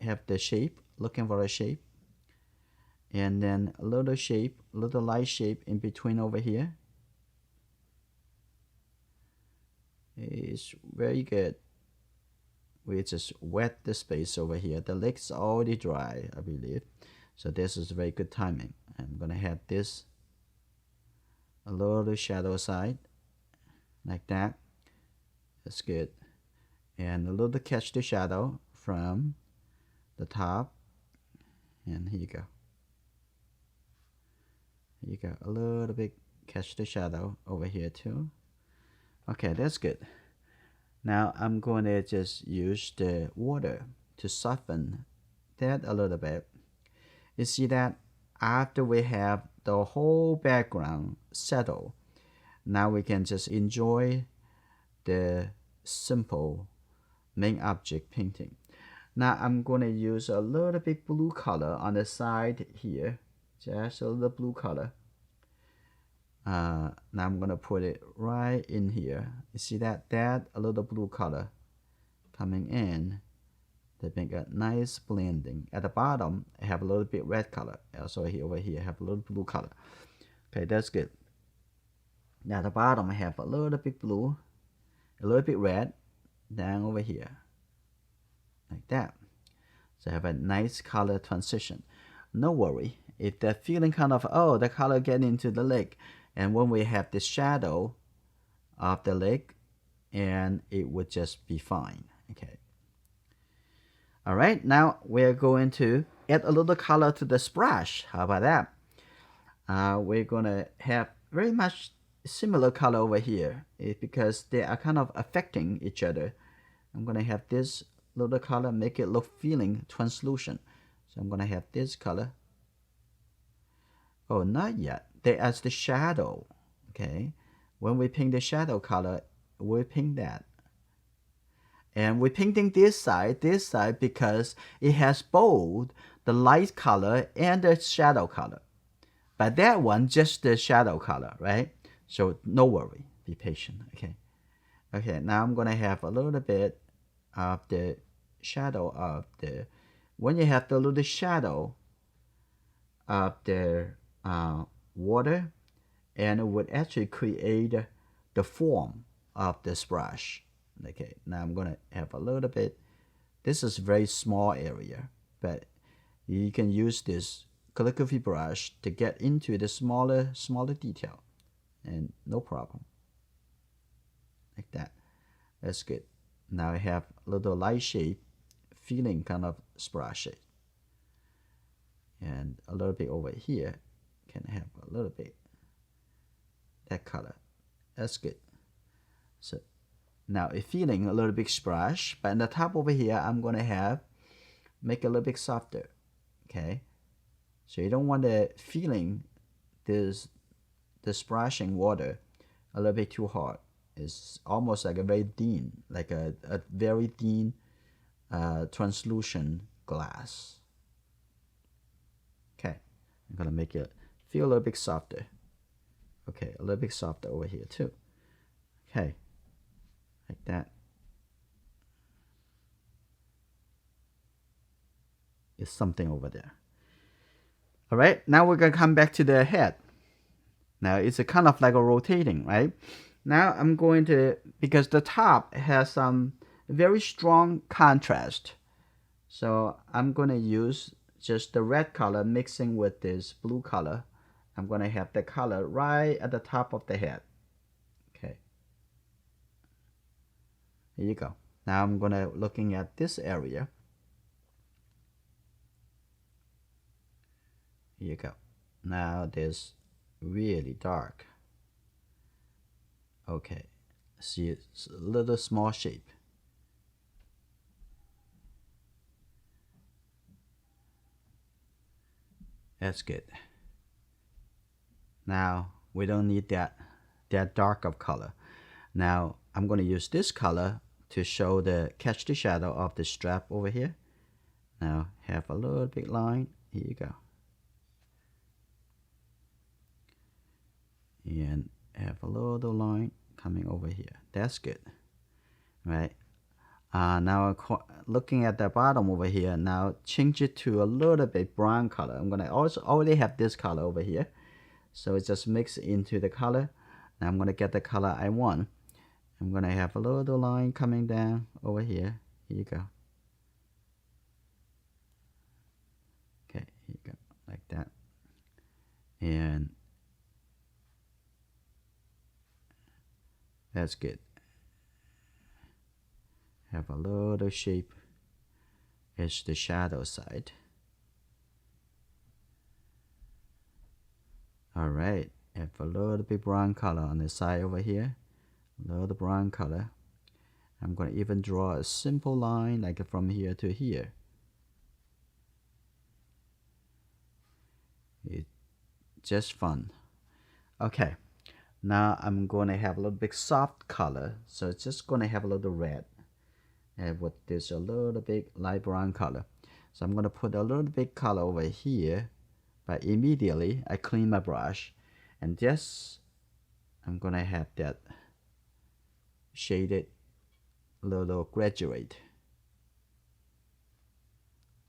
have the shape, looking for a shape, and then a little shape, little light shape in between over here. It's very good. We just wet the space over here. The lake's already dry, I believe. So this is very good timing. I'm gonna have this a little shadow side, like that. That's good. And a little catch the shadow from the top. And here you go. Here you go. A little bit catch the shadow over here too. Okay, that's good. Now I'm going to just use the water to soften that a little bit. You see that after we have the whole background settled, now we can just enjoy the simple main object painting. Now I'm going to use a little bit blue color on the side here, just a little blue color. Now I'm going to put it right in here. You see that a little blue color coming in to make a nice blending. At the bottom, I have a little bit red color. Also over here, I have a little blue color. Okay, that's good. Now at the bottom, I have a little bit blue, a little bit red, down over here, like that. So I have a nice color transition. No worry, if the feeling kind of, oh, the color get into the lake, and when we have the shadow of the lake, and it would just be fine. Okay. All right, now we're going to add a little color to the splash. How about that? We're gonna have very much similar color over here, because they are kind of affecting each other. I'm gonna have this little color, make it look feeling translucent. So I'm gonna have this color. Oh, not yet. There's the shadow. Okay, when we paint the shadow color, we paint that. And we're painting this side because it has both the light color and the shadow color. But that one, just the shadow color, right? So no worry, be patient, okay? Okay, now I'm gonna have a little bit of the shadow of the, when you have the little shadow of the water, and it would actually create the form of this brush. Okay, now I'm gonna have a little bit. This is a very small area, but you can use this calligraphy brush to get into the smaller detail, and no problem. Like that. That's good. Now I have a little light shade, feeling kind of splash shade, and a little bit over here. Can have a little bit that color. That's good. So now it's feeling a little bit splash, but in the top over here, I'm gonna have make it a little bit softer. Okay, so you don't want the feeling the splashing water a little bit too hard. It's almost like a very thin, like a very thin translucent glass. Okay, I'm gonna make it feel a little bit softer. Okay, a little bit softer over here too. Okay, like that. Is something over there. All right, now we're gonna come back to the head. Now it's a kind of like a rotating, right? Now I'm going to, because the top has some very strong contrast, so I'm gonna use just the red color mixing with this blue color. I'm gonna have the color right at the top of the head. Okay. Here you go. Now I'm gonna looking at this area. Here you go. Now this really dark. Okay. See, it's a little small shape. That's good. Now we don't need that dark of color. Now I'm going to use this color to show the catch the shadow of the strap over here. Now have a little big line. Here you go. And have a little line coming over here. That's good, right? Now looking at the bottom over here, now change it to a little bit brown color. I'm gonna also already have this color over here, so it just mix into the color. Now I'm gonna get the color I want. I'm gonna have a little line coming down over here. Here you go. Okay, here you go, like that. And that's good. Have a little shape as the shadow side. All right, have a little bit brown color on the side over here. A little brown color. I'm going to even draw a simple line like from here to here. It's just fun. Okay, now I'm going to have a little bit soft color, so it's just going to have a little red and with this a little bit light brown color. So I'm going to put a little bit color over here, but immediately I clean my brush and just I'm going to have that shaded little graduate.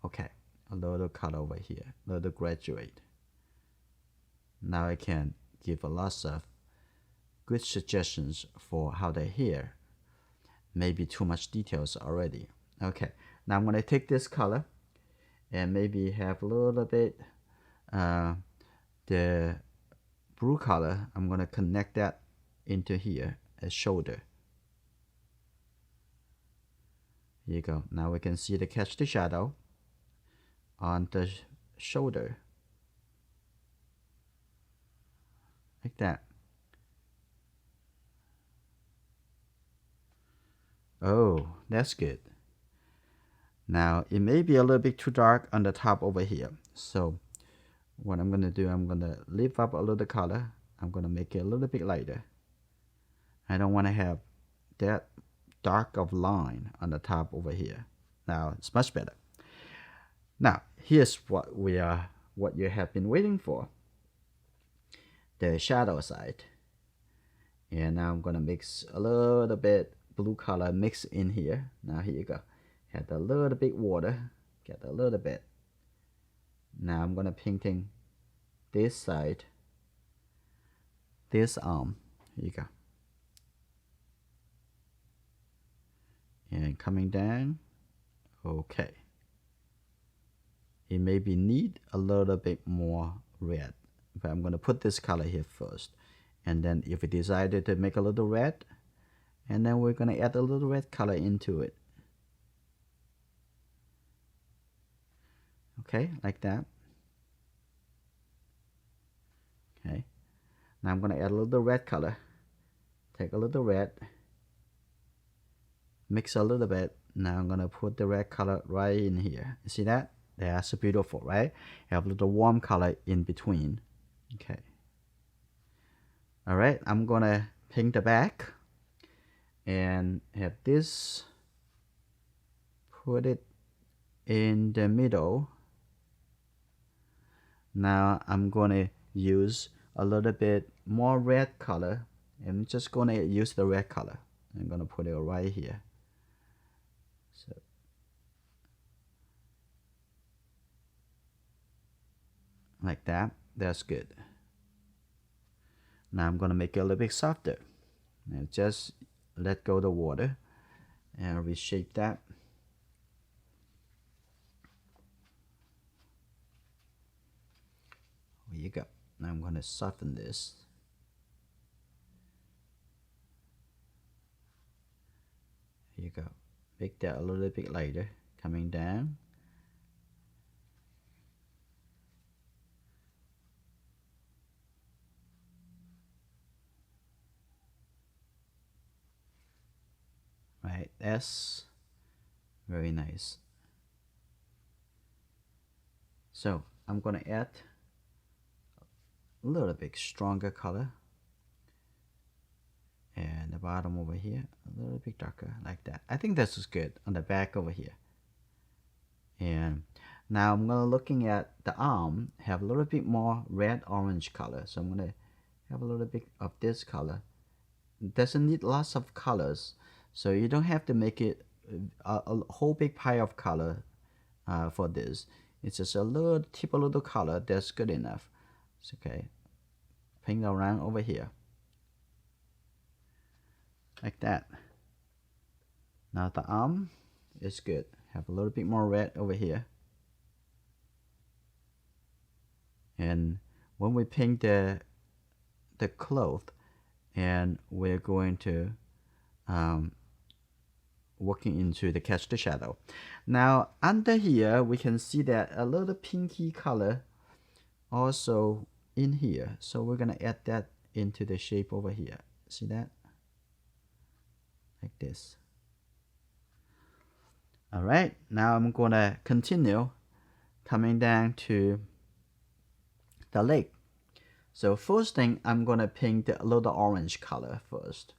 Okay, a little color over here, little graduate. Now I can give a lot of good suggestions for how the hair. Maybe too much details already. Okay, now I'm gonna take this color and maybe have a little bit the blue color. I'm gonna connect that into here as shoulder. Here you go. Now we can see the catch the shadow on the shoulder. Like that. Oh, that's good. Now it may be a little bit too dark on the top over here. So what I'm gonna do, I'm gonna lift up a little color. I'm gonna make it a little bit lighter. I don't want to have that dark of line on the top over here. Now it's much better. Now here's what you have been waiting for. The shadow side. And now I'm gonna mix a little bit blue color mix in here. Now here you go. Add a little bit water. Get a little bit. Now I'm gonna painting this side. This arm. Here you go. And coming down. Okay. It maybe need a little bit more red. But I'm gonna put this color here first. And then if we decided to make a little red, and then we're gonna add a little red color into it. Okay, like that. Okay. Now I'm gonna add a little red color. Take a little red. Mix a little bit. Now I'm gonna put the red color right in here. You see that? That's beautiful, right? Have a little warm color in between. Okay. All right, I'm gonna paint the back and have this, put it in the middle. Now I'm gonna use a little bit more red color. I'm just gonna use the red color. I'm gonna put it right here. So like that. That's good. Now I'm gonna make it a little bit softer. Now just let go of the water and reshape that. There you go. Now I'm gonna soften this. Here you go. Make that a little bit lighter, coming down. Right, that's very nice. So I'm gonna add a little bit stronger color, and the bottom over here a little bit darker, like that. I think this is good on the back over here. And now I'm gonna looking at the arm, have a little bit more red orange color. So I'm gonna have a little bit of this color. It doesn't need lots of colors, so you don't have to make it a whole big pile of color for this. It's just a little tip, a little color. That's good enough. It's okay. Paint around over here like that. Now the arm is good. Have a little bit more red over here. And when we paint the cloth, and we're going to working into the catch the shadow. Now under here we can see that a little pinky color also in here, so we're gonna add that into the shape over here. See that? Like this. All right, now I'm gonna continue coming down to the lake. So first thing, I'm gonna paint a little orange color first.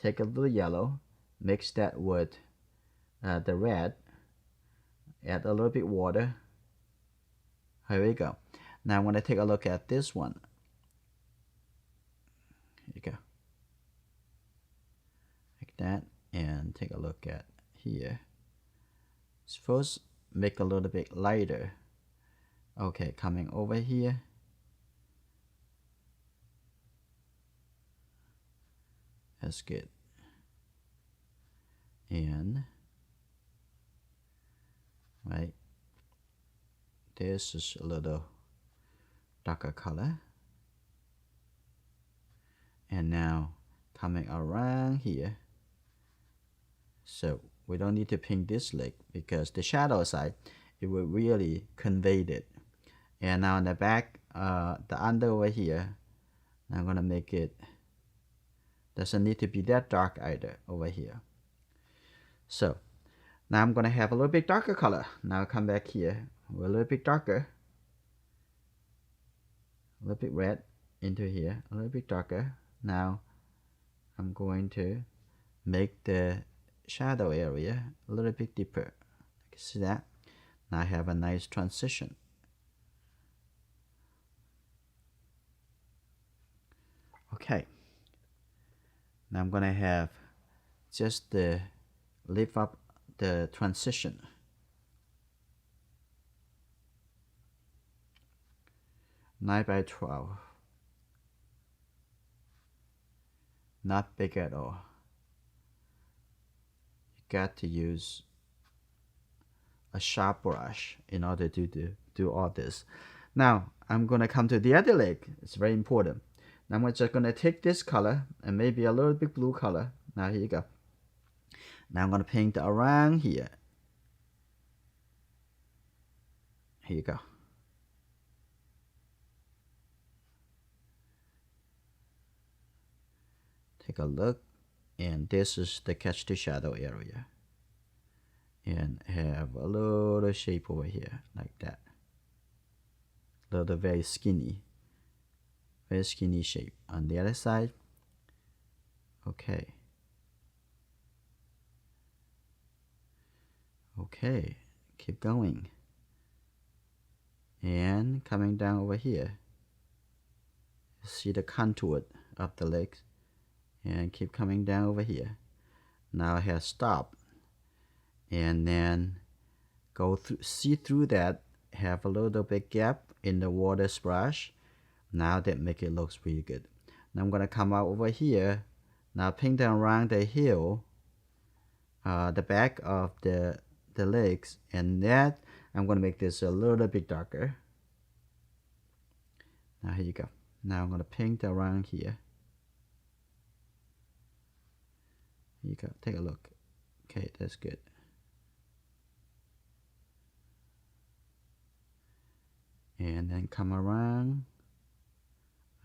Take a little yellow, mix that with the red, add a little bit water. Here we go. Now I'm gonna take a look at this one. Here you go. Like that, and take a look at here. First, make a little bit lighter. Okay, coming over here. That's good. And right, this is a little darker color. And now coming around here. So we don't need to paint this leg because the shadow side, it will really convey it. And now in the back, the under over here, I'm gonna make it, doesn't need to be that dark either over here. So now I'm gonna have a little bit darker color. Now come back here, a little bit darker, a little bit red into here, a little bit darker. Now I'm going to make the shadow area a little bit deeper. See that? Now I have a nice transition. Okay. Now I'm gonna have just the lift up the transition. Nine by 12. Not big at all. You got to use a sharp brush in order to do all this. Now I'm gonna come to the other leg. It's very important. Now I'm just gonna take this color and maybe a little bit blue color. Now here you go. Now I'm gonna paint around here. Here you go. Take a look, and this is the catch the shadow area. And have a little shape over here like that. Little very skinny shape on the other side. Okay. Okay, keep going. And coming down over here. See the contour of the legs. And keep coming down over here. Now I have stop. And then go through, see through that, have a little bit gap in the water splash. Now that make it looks really good. Now I'm gonna come out over here. Now paint around the heel, the back of the legs, and that I'm gonna make this a little bit darker. Now here you go. Now I'm gonna paint around here. Here you go. Take a look. Okay, that's good. And then come around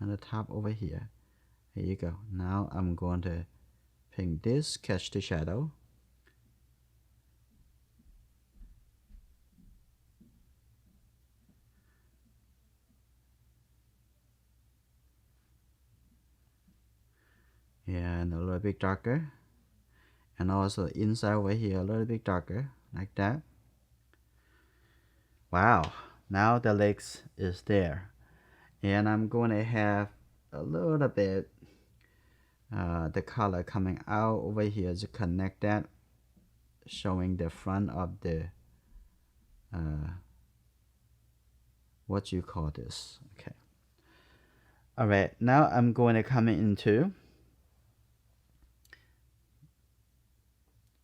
on the top over here. Here you go. Now I'm going to paint this, catch the shadow. And a little bit darker. And also inside over here a little bit darker, like that. Wow, now the legs is there. And I'm going to have a little bit the color coming out over here to connect that, showing the front of the what you call this. Okay. All right, now I'm going to come into,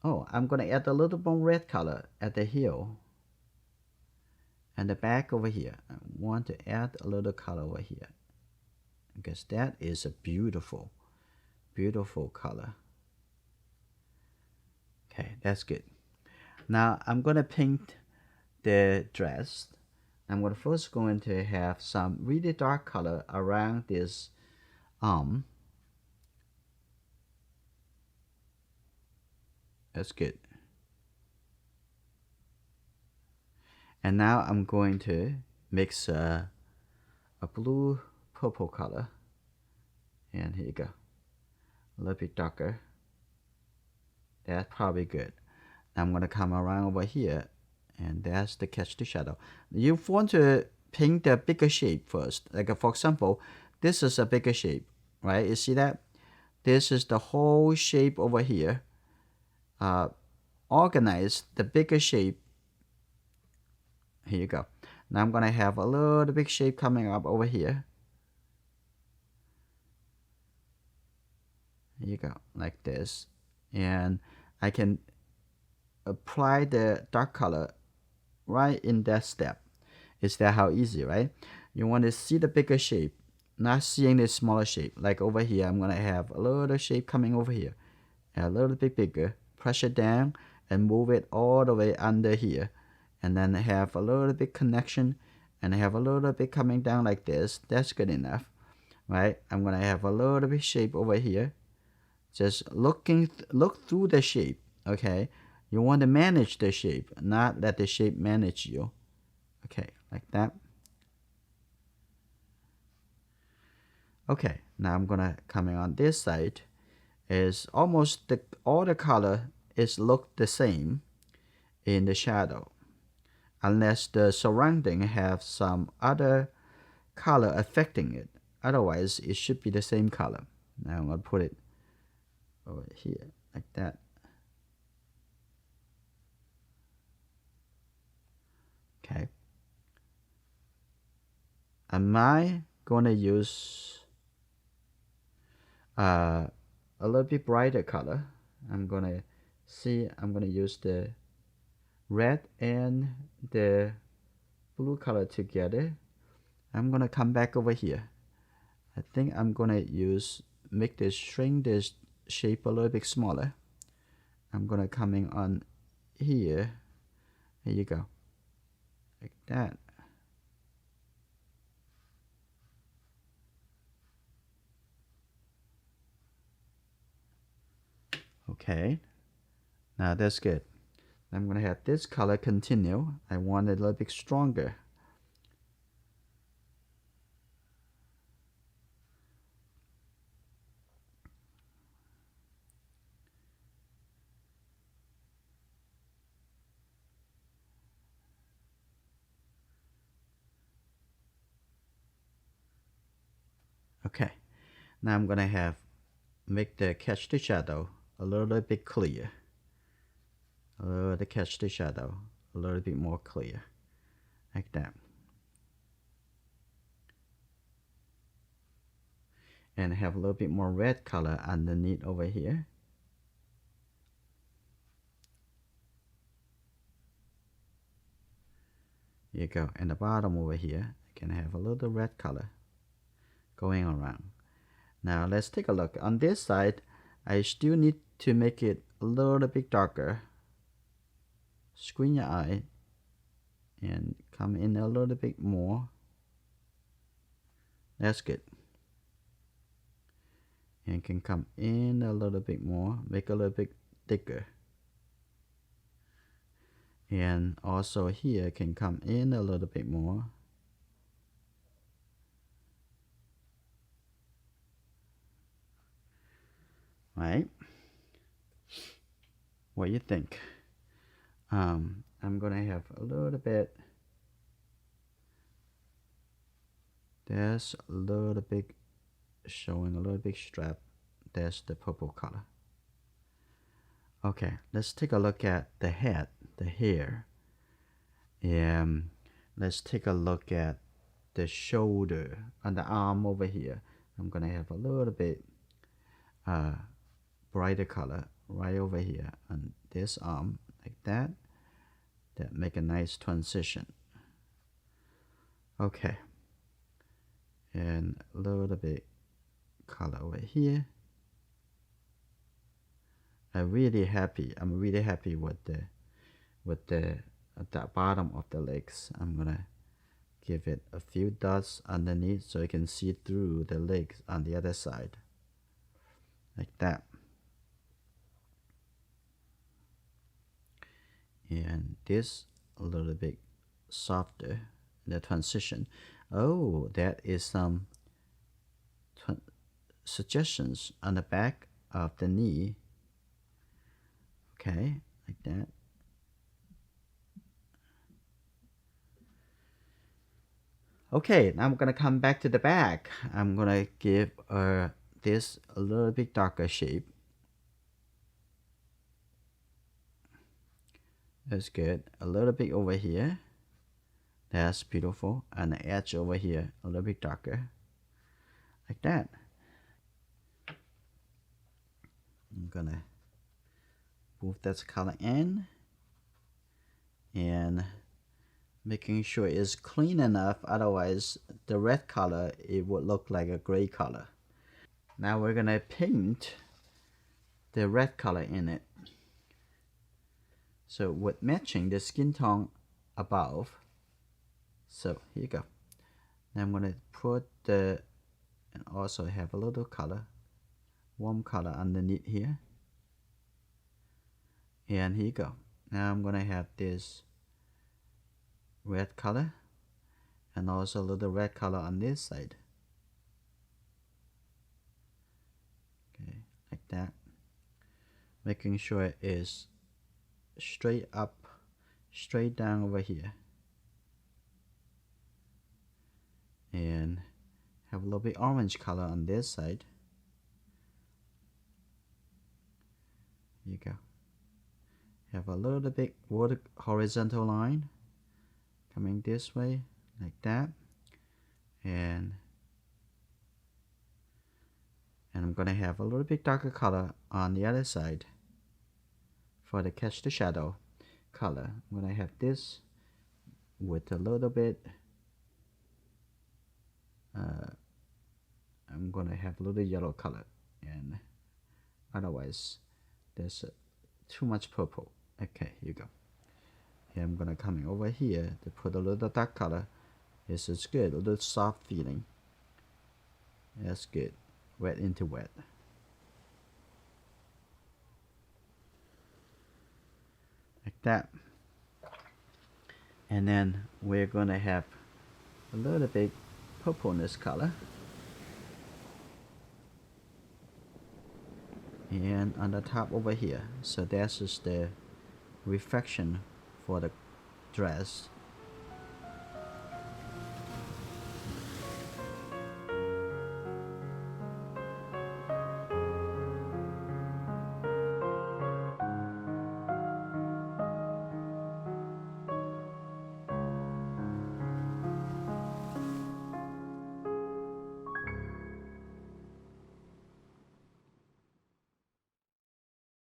I'm going to add a little more red color at the heel and the back over here. I want to add a little color over here because that is a beautiful, beautiful color. Okay, that's good. Now I'm going to paint the dress. I'm first going to have some really dark color around this arm. That's good. And now I'm going to mix a blue purple color. And here you go. A little bit darker. That's probably good. I'm going to come around over here. And that's the catch the shadow. You want to paint the bigger shape first. Like for example, this is a bigger shape, right? You see that? This is the whole shape over here. Organize the bigger shape. Here you go. Now I'm going to have a little big shape coming up over here. Here you go, like this. And I can apply the dark color right in that step. Is that how easy, right? You want to see the bigger shape, not seeing the smaller shape. Like over here, I'm going to have a little shape coming over here. A little bit bigger. Press it down and move it all the way under here. And then have a little bit connection and have a little bit coming down like this. That's good enough, right? I'm going to have a little bit shape over here. Just look through the shape, okay? You want to manage the shape, not let the shape manage you. Okay, like that. Okay, now I'm gonna coming on this side. Is almost all the color is look the same in the shadow, unless the surrounding have some other color affecting it. Otherwise, it should be the same color. Now I'm gonna put it over here like that. Okay. Am I gonna use a little bit brighter color? I'm gonna use the red and the blue color together. I'm gonna come back over here. I think I'm gonna shrink this shape a little bit smaller. I'm gonna coming on here. Here you go, like that. Okay, now that's good. I'm gonna have this color continue. I want it a little bit stronger. Okay, now I'm gonna make the catch the shadow a little bit clear. Catch the shadow a little bit more clear, like that. And have a little bit more red color underneath over here. Here you go. And the bottom over here, I can have a little red color going around. Now let's take a look. On this side, I still need to make it a little bit darker. Squint your eye and come in a little bit more. That's good. And can come in a little bit more, make a little bit thicker. And also here can come in a little bit more. Right? What do you think? I'm gonna have a little bit There's a little bit showing a little bit strap. There's the purple color. Okay, let's take a look at the head, the hair. And let's take a look at the shoulder and the arm over here. I'm gonna have a little bit brighter color right over here on this arm, like that. That make a nice transition. Okay, and a little bit color over here. I'm really happy with the at the bottom of the legs. I'm gonna give it a few dots underneath so you can see through the legs on the other side, like that. And this a little bit softer, the transition. Oh, that is some suggestions on the back of the knee. Okay, like that. Okay, now I'm gonna come back to the back. I'm gonna give this a little bit darker shape. That's good. A little bit over here. That's beautiful. And the edge over here, a little bit darker. Like that. I'm gonna move that color in. And making sure it's clean enough, otherwise the red color, it would look like a gray color. Now we're gonna paint the red color in it. So with matching the skin tone above, so here you go. Now I'm gonna put the, and also have a little color, warm color underneath here. And here you go. Now I'm gonna have this red color and also a little red color on this side. Okay, like that. Making sure it is straight up, straight down over here. And have a little bit orange color on this side. Here you go. Have a little bit horizontal line coming this way, like that. And I'm gonna have a little bit darker color on the other side for the catch the shadow color. I'm gonna have this with a little bit I'm gonna have a little yellow color, and otherwise there's too much purple. Okay, here you go. Here I'm gonna come over here to put a little dark color. This is good, a little soft feeling. That's good. Wet into wet. Like that. And then we're gonna have a little bit purpleness color. And on the top over here. So that's just the reflection for the dress.